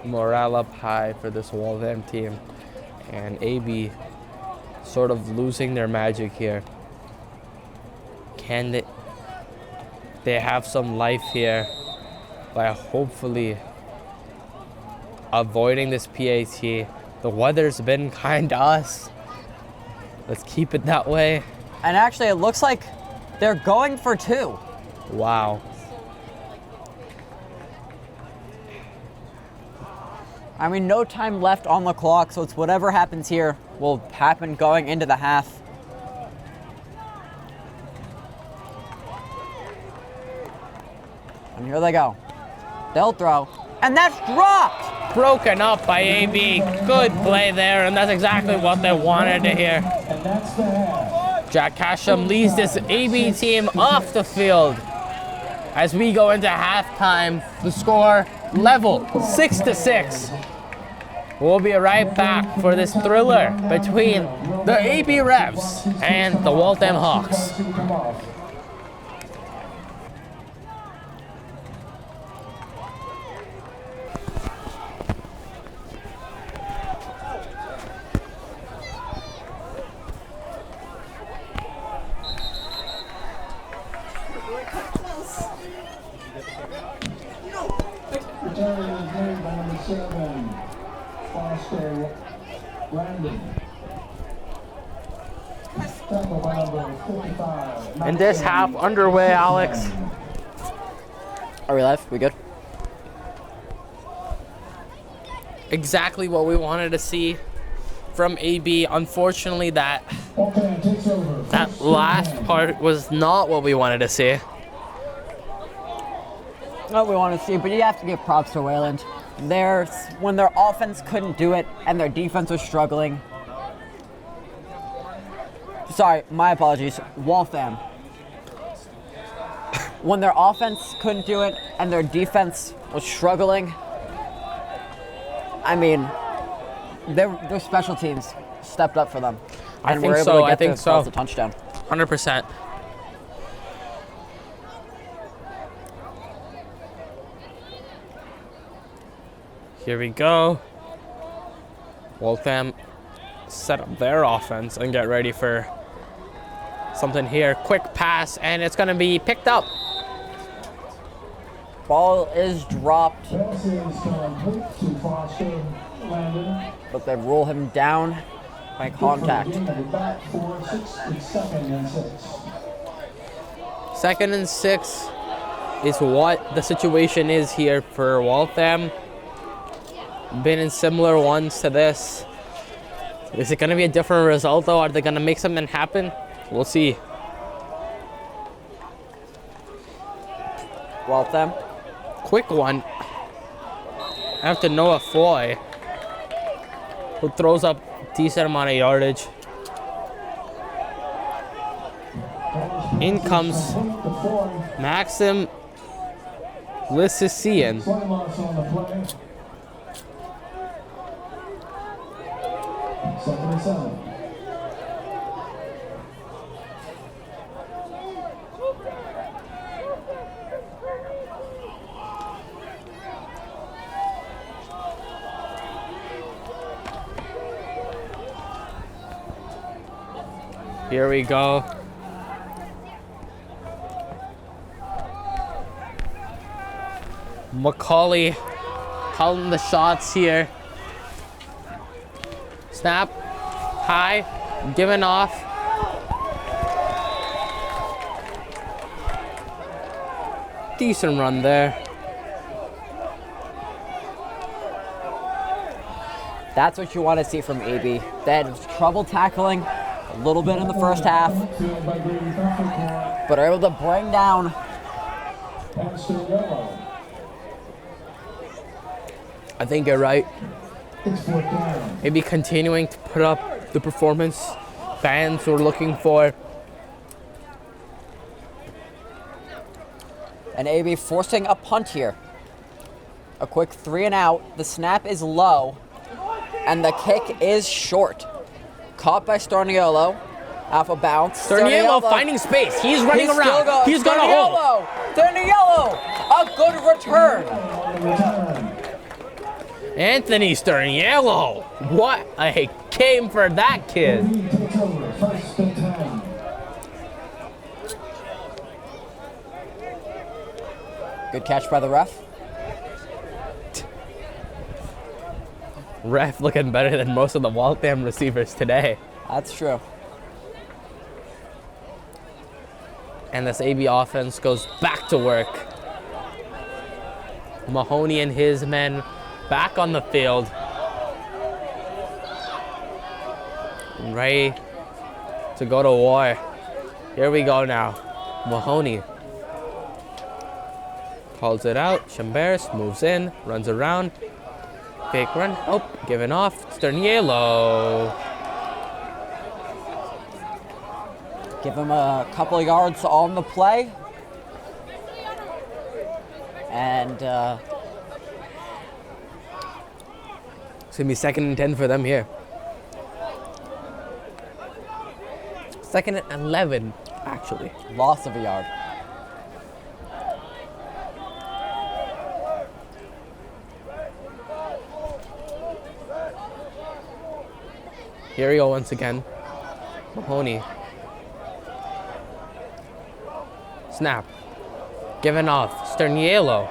Morale up high for this Waltham team. And AB sort of losing their magic here. Can they have some life here by hopefully avoiding this PAT? The weather's been kind to us. Let's keep it that way. And actually, it looks like they're going for 2. Wow. I mean, no time left on the clock, so it's whatever happens here will happen going into the half. And here they go. They'll throw. And that's dropped! Broken up by AB. Good play there, and that's exactly what they wanted to hear. And that's the half. Jack Casham leads this AB team off the field. As we go into halftime, the score level 6-6. We'll be right back for this thriller between the AB Revs and the Waltham Hawks. Return is made by number 7, Foster Landon. Tackle by number 55. And this half underway, Alex. Are we live? We good? Exactly what we wanted to see from AB. Unfortunately, that last part was not what we wanted to see. Not what we want to see, but you have to give props to Wayland. When their offense couldn't do it and their defense was struggling. Sorry, my apologies. Waltham. When their offense couldn't do it and their defense was struggling, I mean, their special teams stepped up for them. I think so. I think so. The touchdown. 100%. Here we go. Waltham set up their offense and get ready for something here. Quick pass, and it's going to be picked up. Ball is dropped, Pass is complete to Foster Landon. but they rule him down by contact. Back for 2nd and 6. 2nd and 6 is what the situation is here for Waltham. Been in similar ones to this. Is it going to be a different result, though? Are they going to make something happen? We'll see. Waltham. Quick one. After Noah Foy, who throws up decent amount of yardage. In comes Maxim Lissisian. Slight loss on the play. 2nd and 7. Here we go. Macaulay calling the shots here. Snap, high, given off. Decent run there. That's what you want to see from AB. They had trouble tackling a little bit in the first half, but are able to bring down. I think you're right. Maybe continuing to put up the performance fans were looking for. And AB forcing a punt here. A quick 3 and out. The snap is low, and the kick is short. Caught by Starniolo. Off a bounce. Sterniello finding space. He's running around. He's got a hold. Sterniello, a good return. Anthony Sterniello. What a game for that kid. Takes over, 1st and 10. Good catch by the ref. Ref looking better than most of the Waltham receivers today. That's true. And this AB offense goes back to work. Mahoney and his men back on the field. Ready to go to war. Here we go now. Mahoney calls it out. Chambers moves in, runs around. Fake run. Oh, giving off. Sterniello. Give him a couple of yards on the play. And It's going to be 2nd and 10 for them here. 2nd and 11, actually. loss of a yard. Here we go once again. Mahoney. Snap. Given off. Sterniello.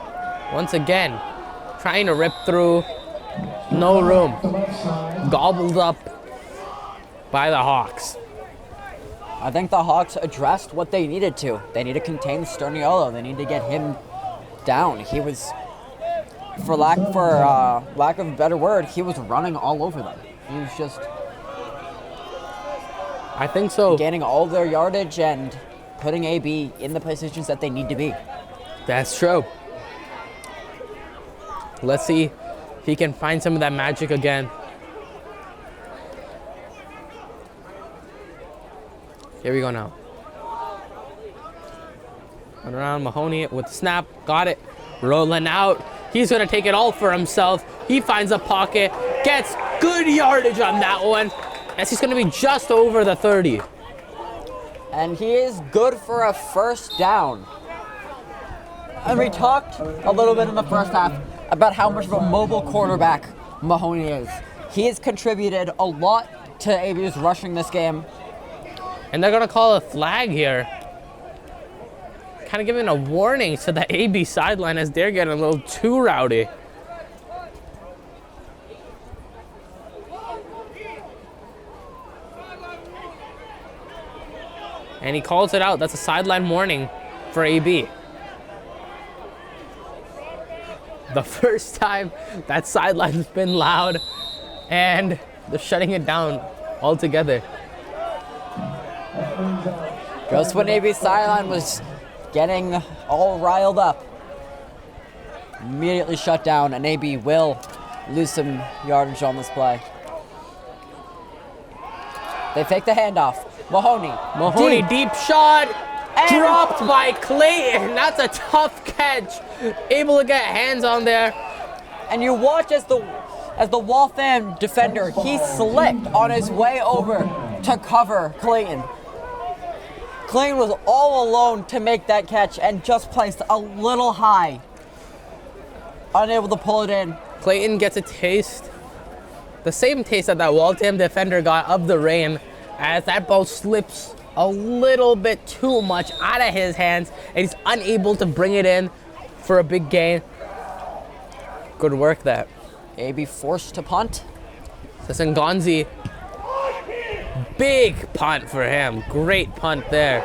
Once again. Trying to rip through. No room. The left side. Gobbled up by the Hawks. I think the Hawks addressed what they needed to. They need to contain Sterniello. They need to get him down. He was, for lack of a better word, he was running all over them. He was just I think so. gaining all their yardage and putting AB in the positions that they need to be. That's true. Let's see if he can find some of that magic again. Here we go now. Run around Mahoney with the snap. Got it. Rolling out. He's going to take it all for himself. He finds a pocket. Gets good yardage on that one. As he's going to be just over the 30. And he is good for a first down. And we talked a little bit in the first half about how much of a mobile quarterback Mahoney is. He has contributed a lot to AB's rushing this game. And they're going to call a flag here. Kind of giving a warning to the AB sideline as they're getting a little too rowdy. And he calls it out. That's a sideline warning for AB. The first time that sideline's been loud, and they're shutting it down altogether. Just when AB's sideline was getting all riled up. Immediately shut down, and AB will lose some yardage on this play. They fake the handoff. Mahoney, Deep shot. And- Dropped by Clayton. That's a tough catch. Able to get hands on there. And you watch as the Waltham defender, he slipped on his way over to cover Clayton. Clayton was all alone to make that catch and just placed a little high. Unable to pull it in. Clayton gets a taste. The same taste that Waltham defender got of the rain, as that ball slips a little bit too much out of his hands and he's unable to bring it in for a big gain. Good work there. AB forced to punt. Sasangonzi, big punt for him. Great punt there.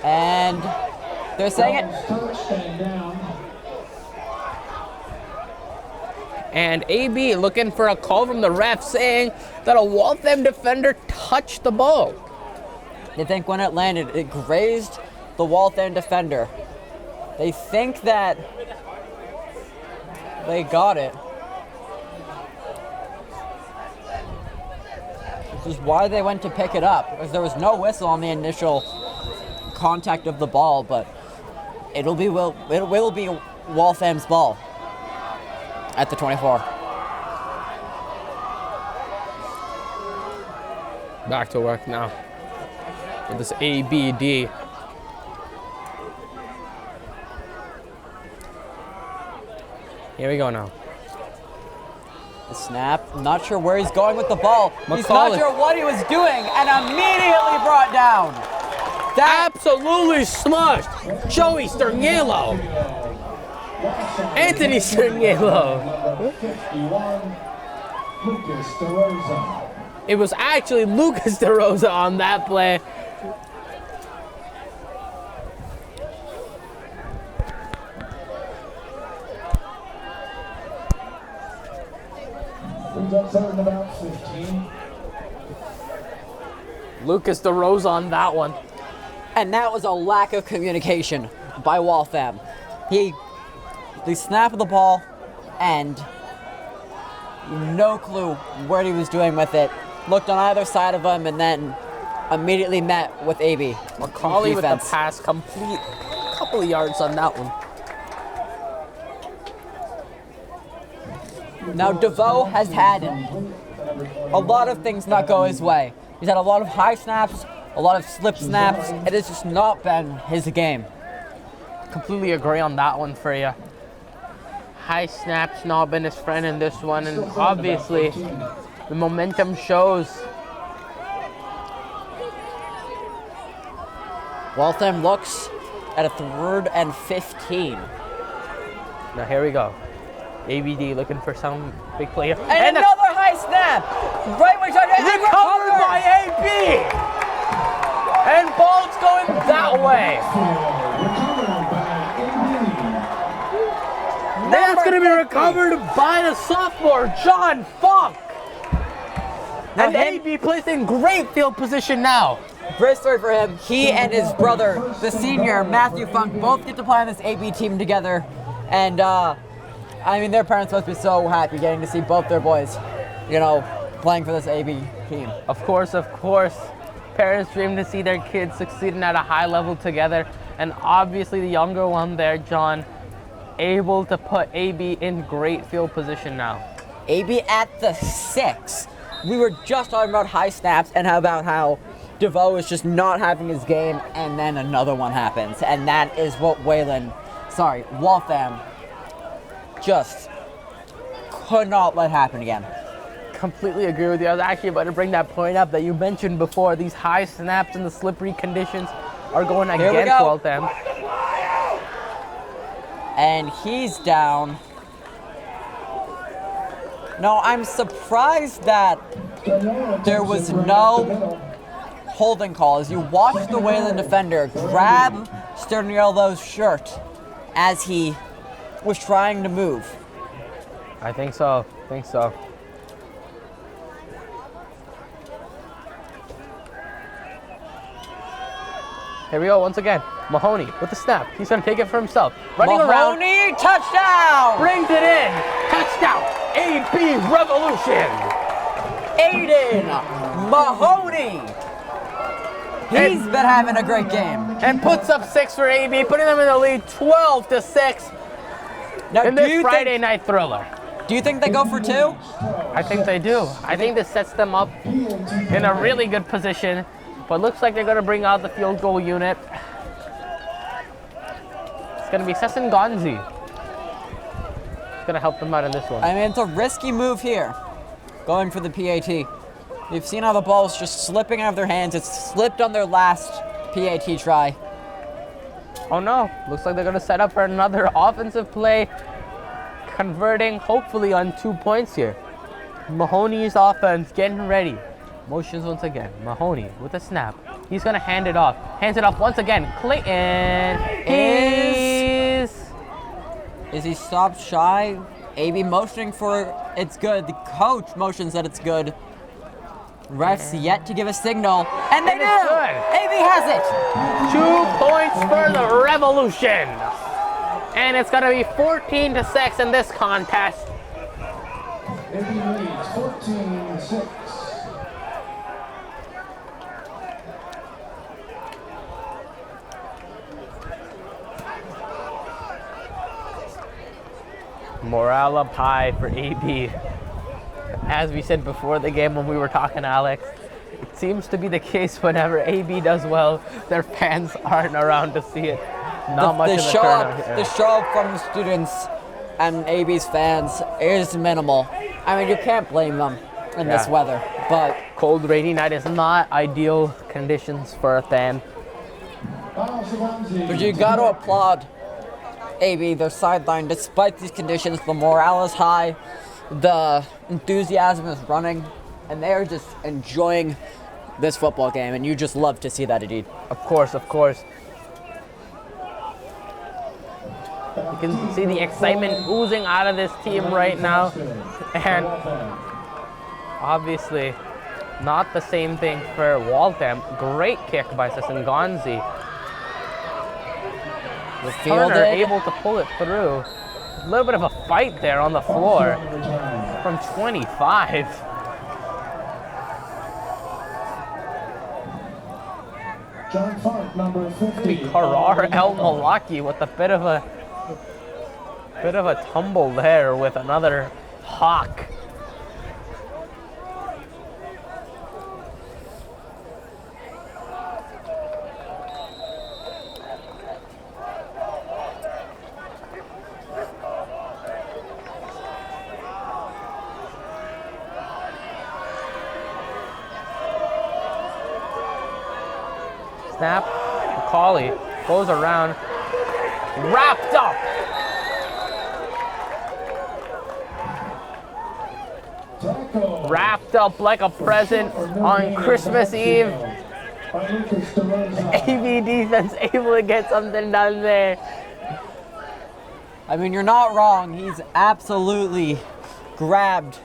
And they're saying it. First and down. And AB looking for a call from the ref saying that a Waltham defender touched the ball. They think when it landed, it grazed the Waltham defender. They think that they got it. Which is why they went to pick it up, because there was no whistle on the initial contact of the ball, but it will be Waltham's ball at the 24. Back to work now with this ABD. Here we go now. The snap, not sure where he's going with the ball. He's McCauley. not sure what he was doing, and immediately brought down. That Absolutely smushed. Joey Sterniello. Anthony Sterniello. 51, Lucas DeRosa. It was actually Lucas DeRosa on that play. Brings up third and about 15. Lucas DeRosa on that one. And that was a lack of communication by Waltham. He snapped the ball and no clue what he was doing with it. Looked on either side of him and then immediately met with AB. McCauley with the Defense. pass complete. Couple of yards on that one. Now DeVoe has had a lot of things not go his way. He's had a lot of high snaps, a lot of slip snaps. It has just not been his game. Completely agree on that one for you. High snaps not been his friend in this one, and obviously the momentum shows. Waltham looks at a 3rd and 15. Now here we go. ABD looking for some big play here. And a another high snap! Right when he tried to recovered by AB! And ball's going that way. Recovered by AB. That's going to be recovered by the sophomore, John Funk. And AB placed in great field position now. Great story for him. He and his brother, the senior, Matthew Funk, both get to play on this AB team together. And, I mean, their parents must be so happy getting to see both their boys, you know, playing for this AB team. Of course. Parents dream to see their kids succeeding at a high level together. And obviously the younger one there, John, able to put AB in great field position now. AB at the 6. We were just talking about high snaps and about how DeVoe is just not having his game, and then another one happens. And that is what Waltham just could not let happen again. Completely agree with you. I was actually about to bring that point up that you mentioned before. These high snaps and the slippery conditions are going Here we against go. Waltham. And he's down. No, I'm surprised that there was no holding call. As you watch the Wayland defender grab Sterniello's shirt as he was trying to move. I think so. Here we go once again. Mahoney with the snap. He's going to take it for himself. Running around. Mahoney, touchdown! Brings it in. Touchdown. AB Revolution. Aiden Mahoney. He's been having a great game. And puts up 6 for AB, putting them in the lead 12-6 Now, in this Friday night thriller. Do you think they go for 2? I think they do. I think this sets them up in a really good position. But looks like they're going to bring out the field goal unit. It's going to be Sesson Gonzi. It's going to help them out in this one. I mean, it's a risky move here, going for the PAT. You've seen how the ball's just slipping out of their hands. It's slipped on their last PAT try. Oh no, looks like they're going to set up for another offensive play, converting hopefully on 2 points here. Mahoney's offense getting ready. Motions once again. Mahoney with a snap. He's going to hand it off. Hands it off once again. Clayton Is he stopped shy? AB motioning for it's good. The coach motions that it's good. Refs yet to give a signal. And they do! Good. AB has it! 2 points for the Revolution. And it's going to be 14-6 in this contest. AB leads 14-6. Morale up high for AB. As we said before the game when we were talking, Alex, seems to be the case whenever AB does well, their fans aren't around to see it. Not much of a turnout here. The show up from the students and AB's fans is minimal. I mean, you can't blame them in this weather, but Cold, rainy night is not ideal conditions for a fan. But you got to applaud AB, their sideline. Despite these conditions, the morale is high, the enthusiasm is running, and they are just enjoying this football game, and you just love to see that, indeed. Of course, of course. You can see the excitement oozing out of this team right now, and obviously not the same thing for Waltham. Great kick by Sessengonzi. Turner able to pull it through. A little bit of a fight there on the floor from 25. John Funk, number 50. Karar El Malaki with a bit of a tumble there with another hawk. Snap, Macaulay goes around, wrapped up. Wrapped up like a present on Christmas Eve. AV defense able to get something done there. I mean, you're not wrong. He's absolutely grabbed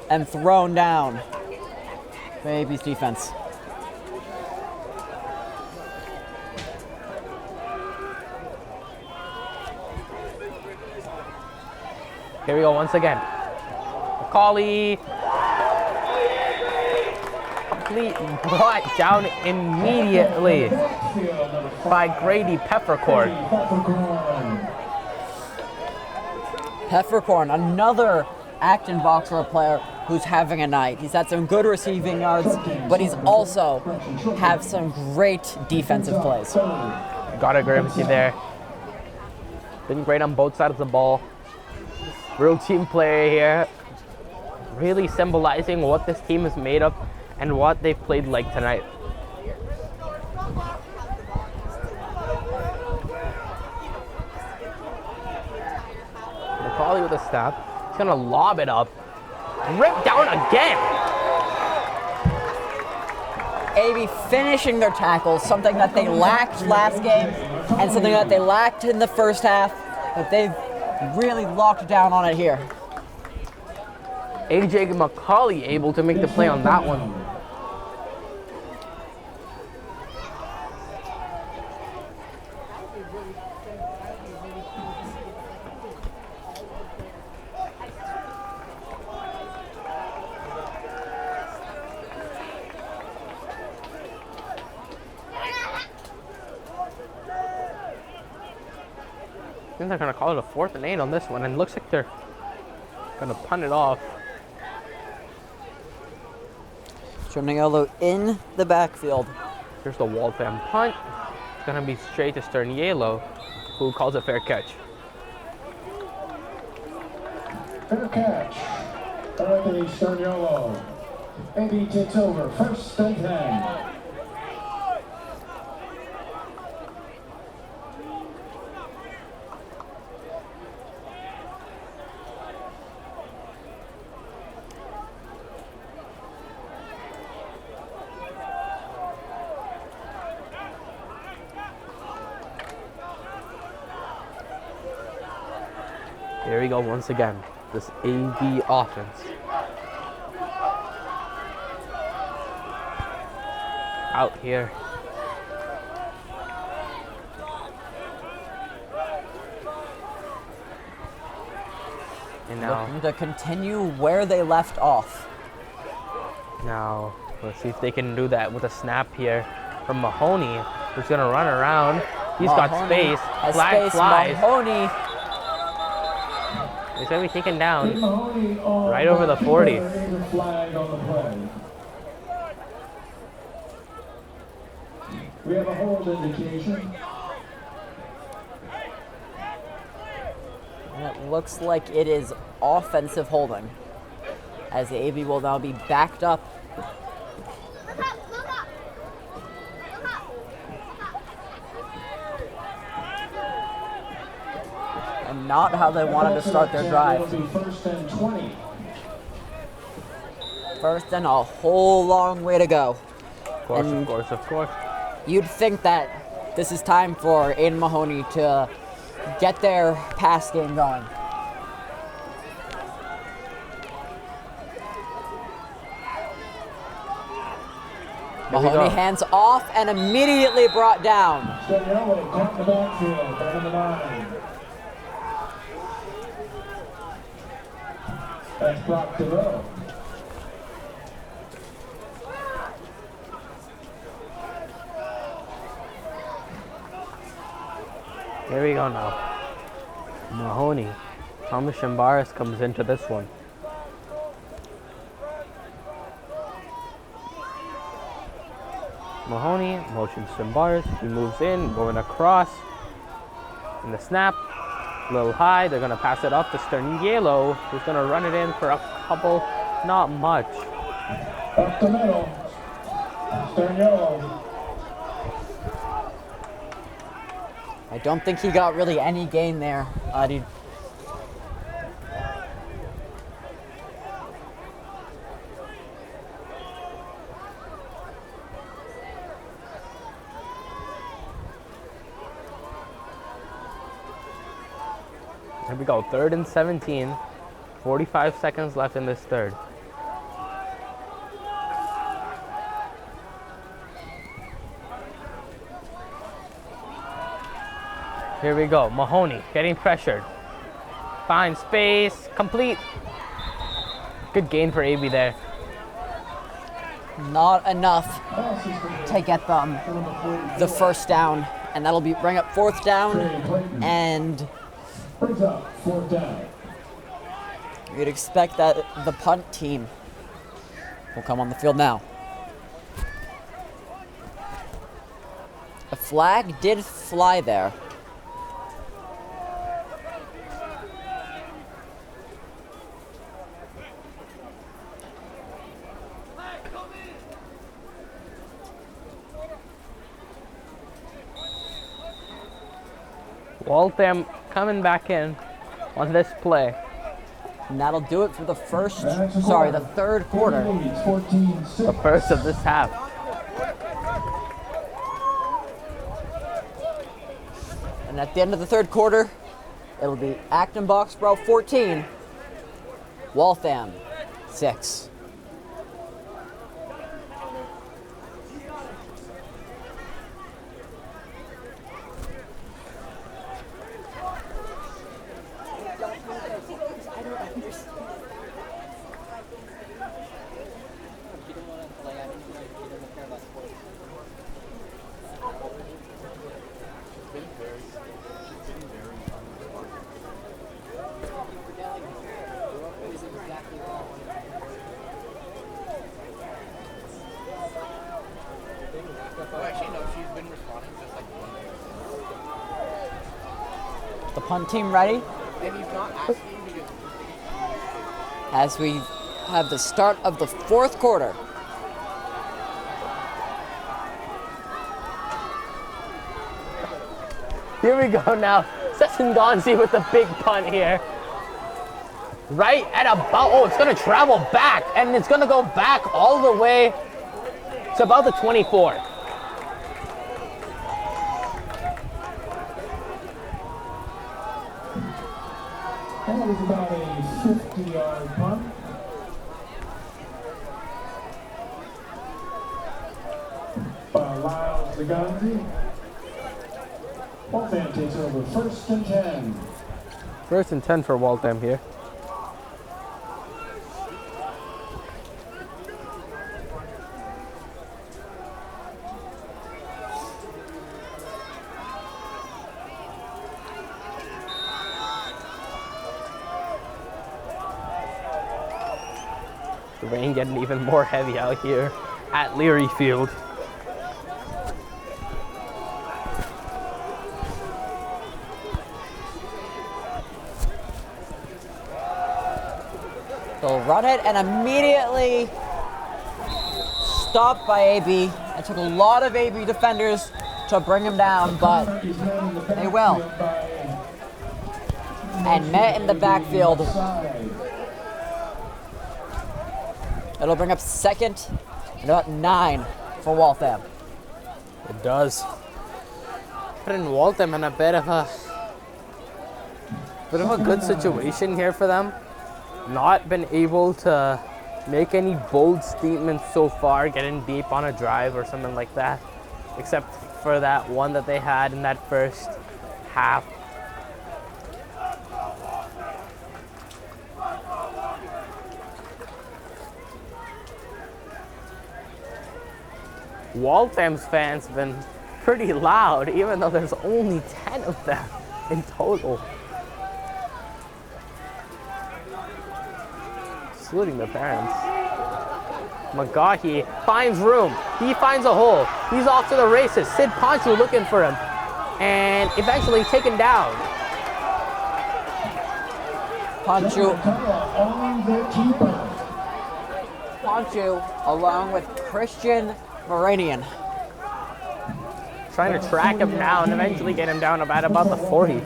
and thrown down by AB's defense. Here we go once again. Macaulay brought down immediately by Grady Peppercorn. Peppercorn, another Acton Boxer player who's having a night. He's had some good receiving yards, but he's also have some great defensive plays. Gotta agree with you there. Been great on both sides of the ball. Real team player here. Really symbolizing what this team is made of and what they've played like tonight. Macaulay with a step. He's gonna lob it up. Rip down again. AB finishing their tackles, something that they lacked last game and something that they lacked in the first half, but they've really locked down on it here. AJ Macaulay able to make the play on that one. I think they're going to call it a 4th and 8 on this one, and looks like they're going to punt it off. Cherniolo in the backfield. Here's the Waltham punt. It's going to be straight to Sterniello, who calls it fair catch. Fair catch. Anthony Sterniello. AB takes over. 1st and 10. Here we go once again, this AV offense. Out here. And now, looking to continue where they left off. Now, let's see if they can do that with a snap here from Mahoney, who's gonna run around. He's got space, flag flies. Mahoney. He's gonna be taken down right over the 40. We have a hold indication. And it looks like it is offensive holding, as the AB will now be backed up. And not how they wanted to start their drive. It'll be 1st and 20. First and a whole long way to go. Of course, And of course, of course. you'd think that this is time for Aiden Mahoney to get their pass game going. Mahoney hands off and immediately brought down. Staniello caught in the backfield, down the 9. That's Brock DeVoe. Here we go now. Mahoney. Thomas Shambaris comes into this one. Mahoney motions Shambaris. He moves in, going across. In the snap, a little high. They're going to pass it off to Sterniello, who's going to run it in for a couple, not much. Up the middle. Sterniello. I don't think he got really any gain there. Here we go, 3rd and 17. 45 seconds left in this third. Here we go, Mahoney getting pressured. Finds space, complete. Good gain for AB there. Not enough to get them the first down, and that'll bring up 4th down, and Brings up 4th down. you'd expect that the punt team will come on the field now. A flag did fly there. Waltham coming back in on this play. And that'll do it for the third quarter. The first of this half. And at the end of the third quarter, it'll be Acton Boxborough 14, Waltham 6. The punt team ready? As we have the start of the fourth quarter. Here we go now. Sesson Gonzi with the big punt here. Right at about, oh, it's gonna travel back, and it's gonna go back all the way to about the 24. That was about a 50-yard punt. By Lyles Zaganzi. Waltham takes over 1st and 10. 1st and 10 for Waltham here. The rain getting even more heavy out here at Leary Field. They'll run it and immediately stopped by AB. It took a lot of AB defenders to bring him down, but they will. And met in the backfield. It'll bring up second and about 9 for Waltham. It does. Putting Waltham in a bit of a good situation here for them. Not been able to make any bold statements so far, getting deep on a drive or something like that, except for that one that they had in that first half. Waltham's fans have been pretty loud, even though there's only 10 of them in total. Excluding the parents. McGahee finds room. He finds a hole. He's off to the races. Sid Ponchu looking for him. And eventually taken down. Ponchu along with Christian Moranian. Trying to track him down, eventually get him down about the 40.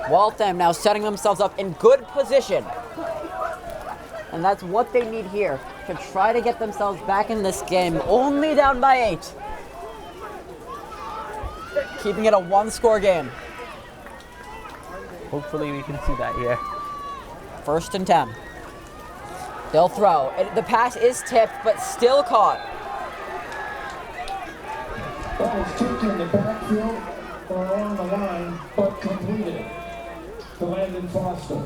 Waltham now setting themselves up in good position. And that's what they need here to try to get themselves back in this game, only down by 8. Keeping it a 1-score game. Hopefully we can see that here. 1st and 10. They'll throw. The pass is tipped, but still caught. Ball is taken in the backfield or along the line, but completed to Landon Foster.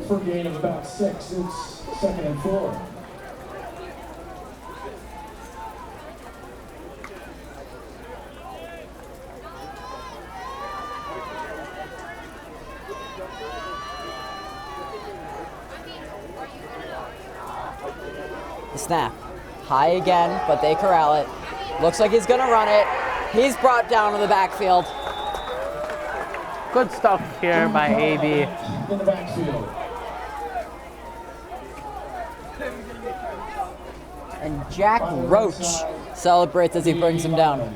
For a gain of about 6, it's 2nd and 4. The snap. High again, but they corral it. Looks like he's going to run it. He's brought down to the backfield. Good stuff here by AB. In the backfield. And Jack Roach celebrates as he brings him down.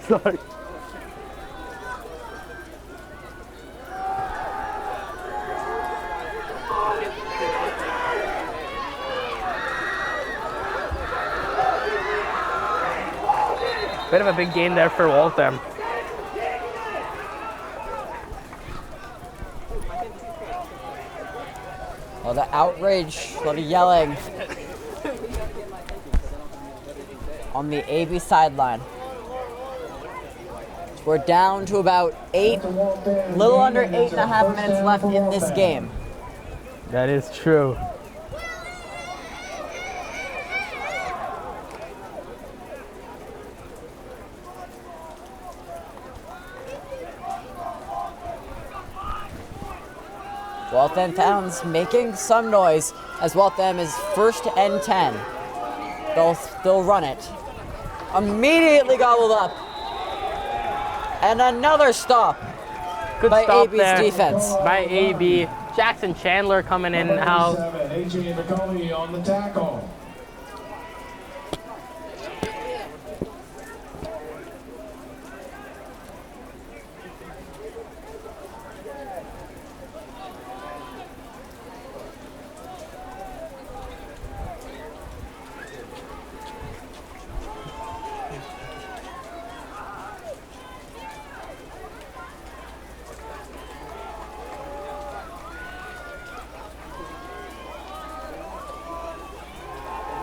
Sorry. Bit of a big gain there for Waltham. Oh, the outrage, a lot of yelling on the AB sideline. We're down to about 8, little under 8.5 minutes left in this game. That is true. Waltham Towns making some noise as Waltham is 1st and 10. They'll run it. Immediately gobbled up. And another stop. Good by stop AB's there defense. by AB. Jackson Chandler coming in out. AJ McCauley on the tackle.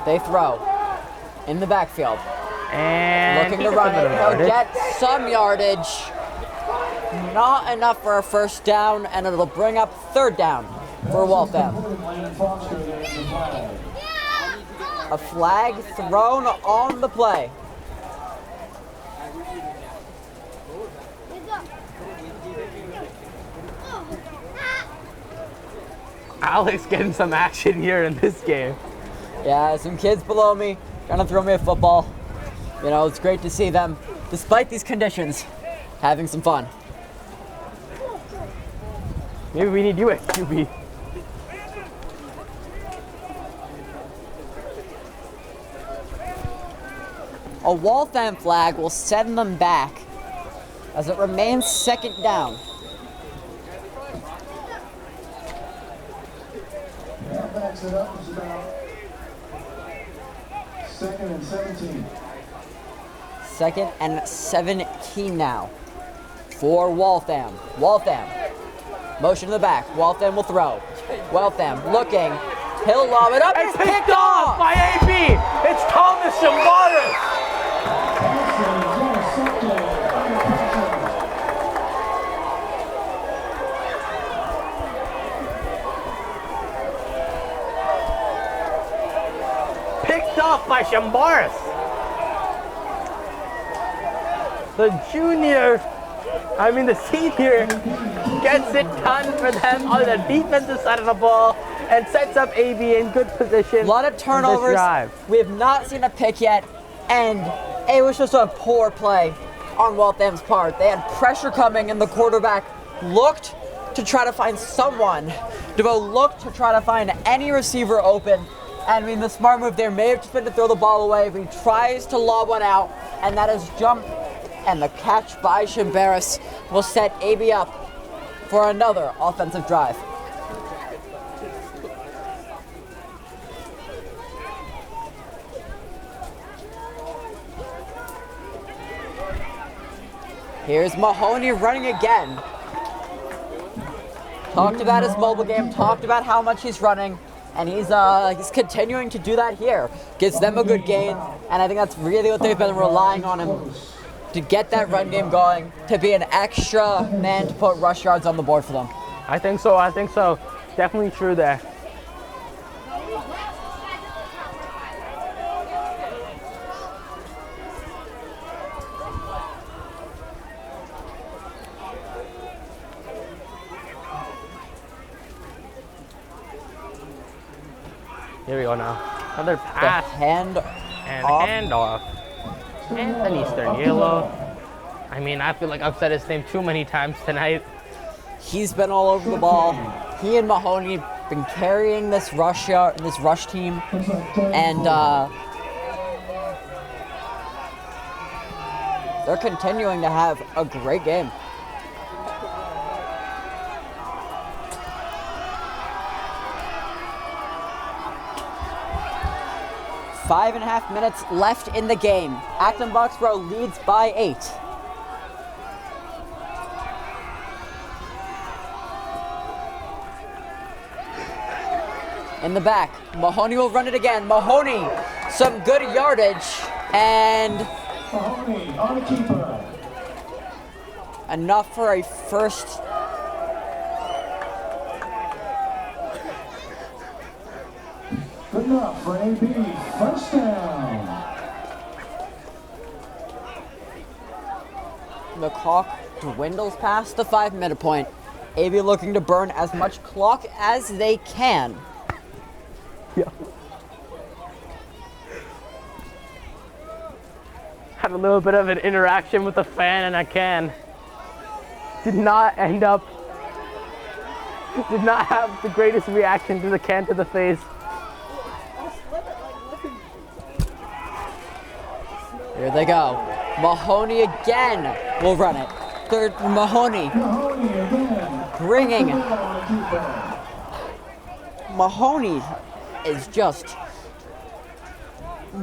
They throw in the backfield. And Looking to run it. They'll get some yardage. Not enough for a 1st down, and it'll bring up 3rd down for Waltham. A flag thrown on the play. Alex getting some action here in this game. Yeah, some kids below me trying to throw me a football. You know, it's great to see them, despite these conditions, having some fun. Maybe we need you at QB. A Waltham flag will send them back as it remains second down. That backs it up. It's about 2nd and 17. 2nd and 17 now for Waltham. Waltham, motion to the back. Waltham will throw. Waltham looking. He'll lob it up. It's picked off by AB. It's Thomas Shambaris. Picked off by Shambaris. The senior gets it done for them on the defensive side of the ball and sets up AB in good position. A lot of turnovers. We have not seen a pick yet, and it was just a poor play on Waltham's part. They had pressure coming, and the quarterback looked to try to find someone. DeVoe looked to try to find any receiver open. And I mean, the smart move there may have just been to throw the ball away, but he tries to lob one out, and that is jump. And the catch by Shambaris will set AB up for another offensive drive. Here's Mahoney running again. Talked about his mobile game, talked about how much he's running, and he's continuing to do that here. Gives them a good gain, and I think that's really what they've been relying on him to get that run game going, to be an extra man to put rush yards on the board for them. I think so. Definitely true there. Here we go now. Another pass. Handoff. Anthony Sterniello. I mean, I feel like I've said his name too many times tonight. He's been all over the ball. He and Mahoney been carrying this rush team, and they're continuing to have a great game. Five and a half minutes left in the game. Acton Boxborough leads by 8. In the back, Mahoney will run it again. Mahoney, some good yardage, and Mahoney on the keeper. Enough for a first. Good enough for AB. First down. The clock dwindles past the 5-minute point. AB looking to burn as much clock as they can. Yeah. Had a little bit of an interaction with the fan and a can. Did not have the greatest reaction to the can to the face. Here they go. Mahoney again will run it. Third for Mahoney. Mahoney again. Bringing. On the keeper. Mahoney is just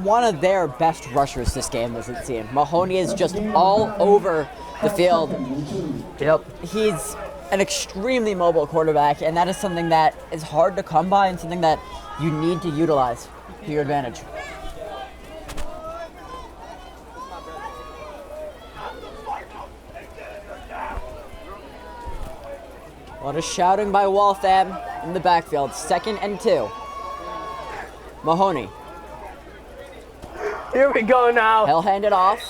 one of their best rushers this game, as it seems. Mahoney is just all over the field. Yep. He's an extremely mobile quarterback, and that is something that is hard to come by and something that you need to utilize to your advantage. A lot of shouting by Waltham in the backfield. 2nd and 2. Mahoney Here we go now. He'll hand it off.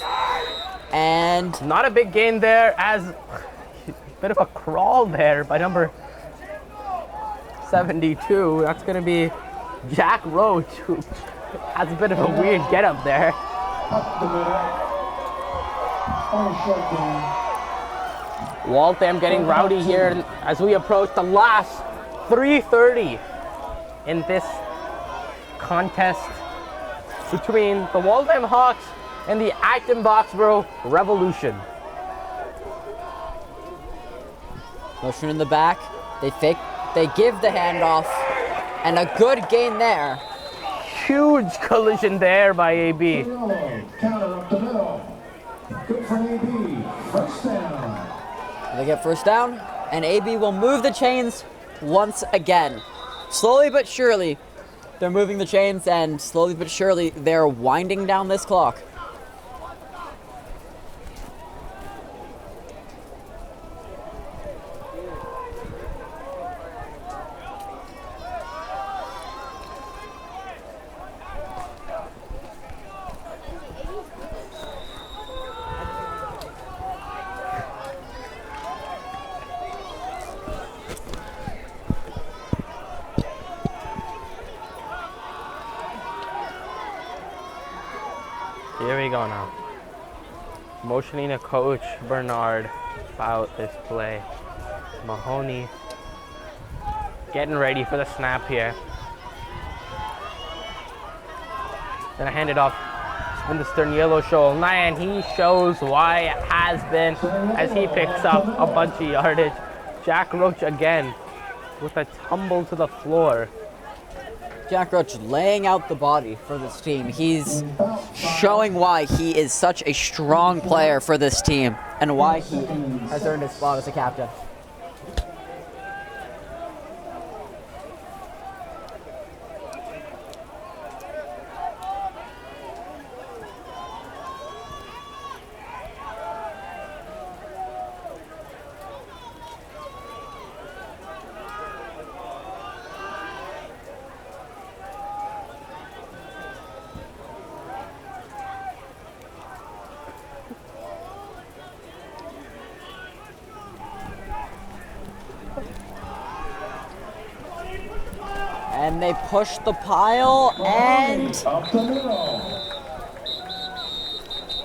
And Not a big gain there, as a bit of a crawl there by number 72. That's going to be Jack Roach, who has a bit of a weird getup there. Up the middle. On a short game. Waltham getting rowdy here as we approach the last 3:30 in this contest between the Waltham Hawks and the Acton Boxborough Revolution. motion in the back. They fake. They give the handoff. And a good gain there. Huge collision there by AB. Counter up the middle. Good for AB. First down. They get first down, and AB will move the chains once again. Slowly but surely, they're moving the chains, and slowly but surely, they're winding down this clock. Here we go now. Motioning to Coach Bernard about this play. Mahoney getting ready for the snap here. Gonna hand it off. Spin the Sterniello show. And he shows why it has been as he picks up a bunch of yardage. Jack Roach again with a tumble to the floor. Jack Roach laying out the body for this team. He's showing why he is such a strong player for this team and why he has earned his spot as a captain. And they push the pile, and Up the middle.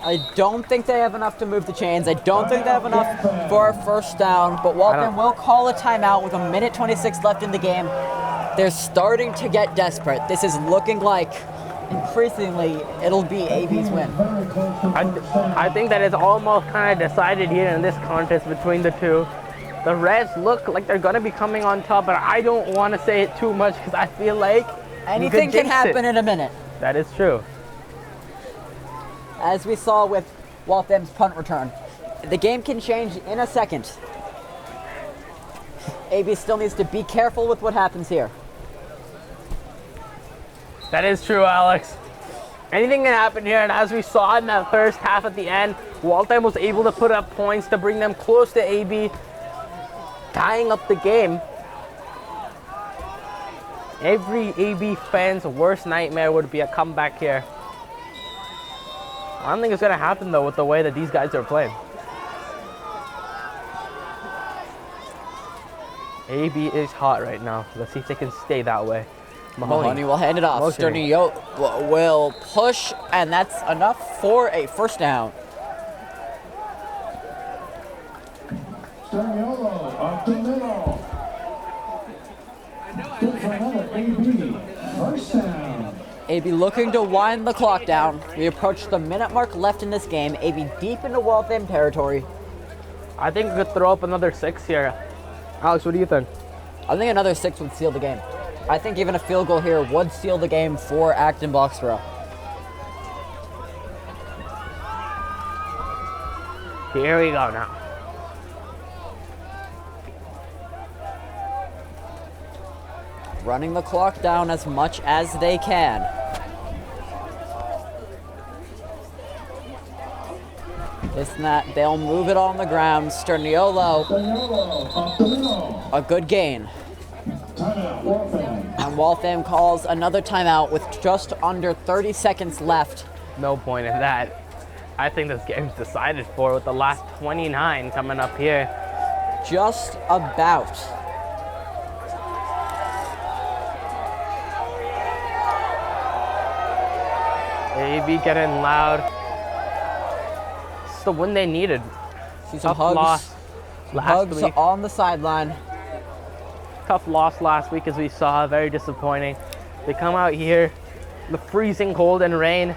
I don't think they have enough to move the chains. I don't think they have enough for a first down, but Waltham will call a timeout with 1:26 left in the game. They're starting to get desperate. This is looking like, increasingly, it'll be AB's win. Very close to first down. I think that it's almost kind of decided here in this contest between the two. The Reds look like they're going to be coming on top, but I don't want to say it too much because I feel like Anything can happen in a minute, That is true. as we saw with Waltham's punt return. The game can change in a second. AB still needs to be careful with what happens here. That is true, Alex. Anything can happen here, and as we saw in that first half at the end, Waltham was able to put up points to bring them close to AB, tying up the game. Every AB fan's worst nightmare would be a comeback here. I don't think it's going to happen, though, with the way that these guys are playing. AB is hot right now. Let's see if they can stay that way. Mahoney will hand it off. Motioning. Sterniello will push, and that's enough for a first down. Sterniello up the middle. Good for another AB. First down. AB looking to wind the clock down. We approach the minute mark left in this game. AB deep into Waltham territory. I think we could throw up another 6 here. Alex, what do you think? I think another 6 would seal the game. I think even a field goal here would seal the game for Acton Boxborough. Here we go now. Running the clock down as much as they can. This and that, they'll move it on the ground. Sterniello, Sterniello up the middle. a good gain. Timeout, Waltham. And Waltham calls another timeout with just under 30 seconds left No point in that. I think this game's decided for with the last 29 coming up here. Just about. AB getting loud. It's the win they needed. See some Tough hugs. loss Some last hugs week. on the sideline. Tough loss last week, as we saw. Very disappointing. They come out here in the freezing cold and rain,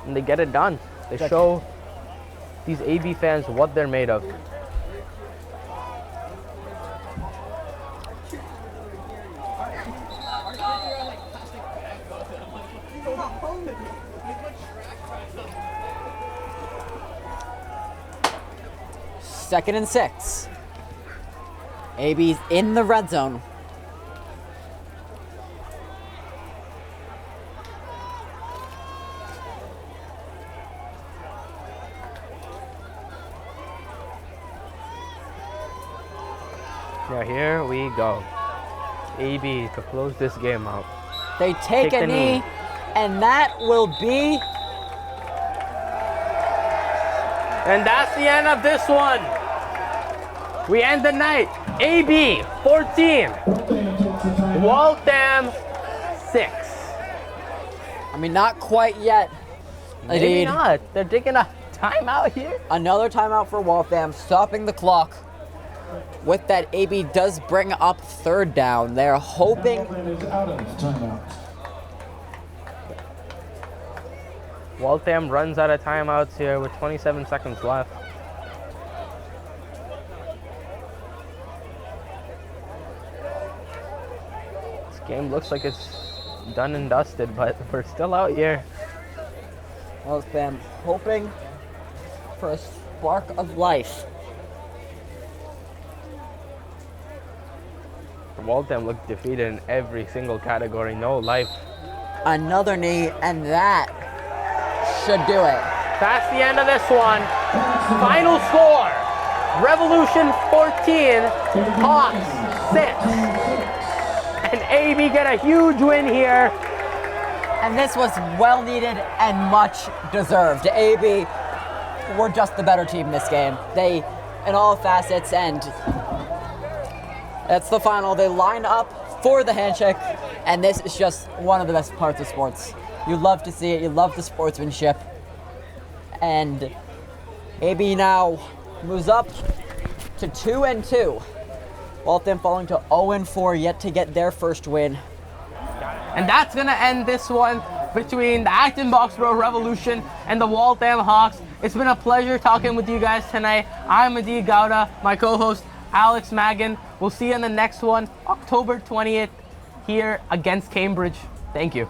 and they get it done. They show these AB fans what they're made of. Second and 6. AB's in the red zone. Now here we go. AB to close this game out. They take a the knee, knee. and that will be And that's the end of this one. We end the night. AB 14, Waltham 6. I mean, not quite yet. Maybe Indeed. not. They're taking a timeout here. Another timeout for Waltham, stopping the clock. With that, AB does bring up third down. They're hoping. Waltham is out of timeout. Waltham runs out of timeouts here with 27 seconds left. This game looks like it's done and dusted, but we're still out here. Waltham hoping for a spark of life. Waltham looked defeated in every single category, no life. Another knee, and that should do it. That's the end of this one. Final score, Revolution 14, Hawks 6. And AB get a huge win here. And this was well needed and much deserved. AB were just the better team this game. They, in all facets, and that's the final. They line up for the handshake, and this is just one of the best parts of sports. You love to see it. You love the sportsmanship. And AB now moves up to 2-2. Waltham falling to 0-4, yet to get their first win. And that's gonna end this one between the Acton Boxborough Revolution and the Waltham Hawks. It's been a pleasure talking with you guys tonight. I'm Adi Gowda, my co-host Alex Magan. We'll see you in the next one, October 20th, here against Cambridge. Thank you.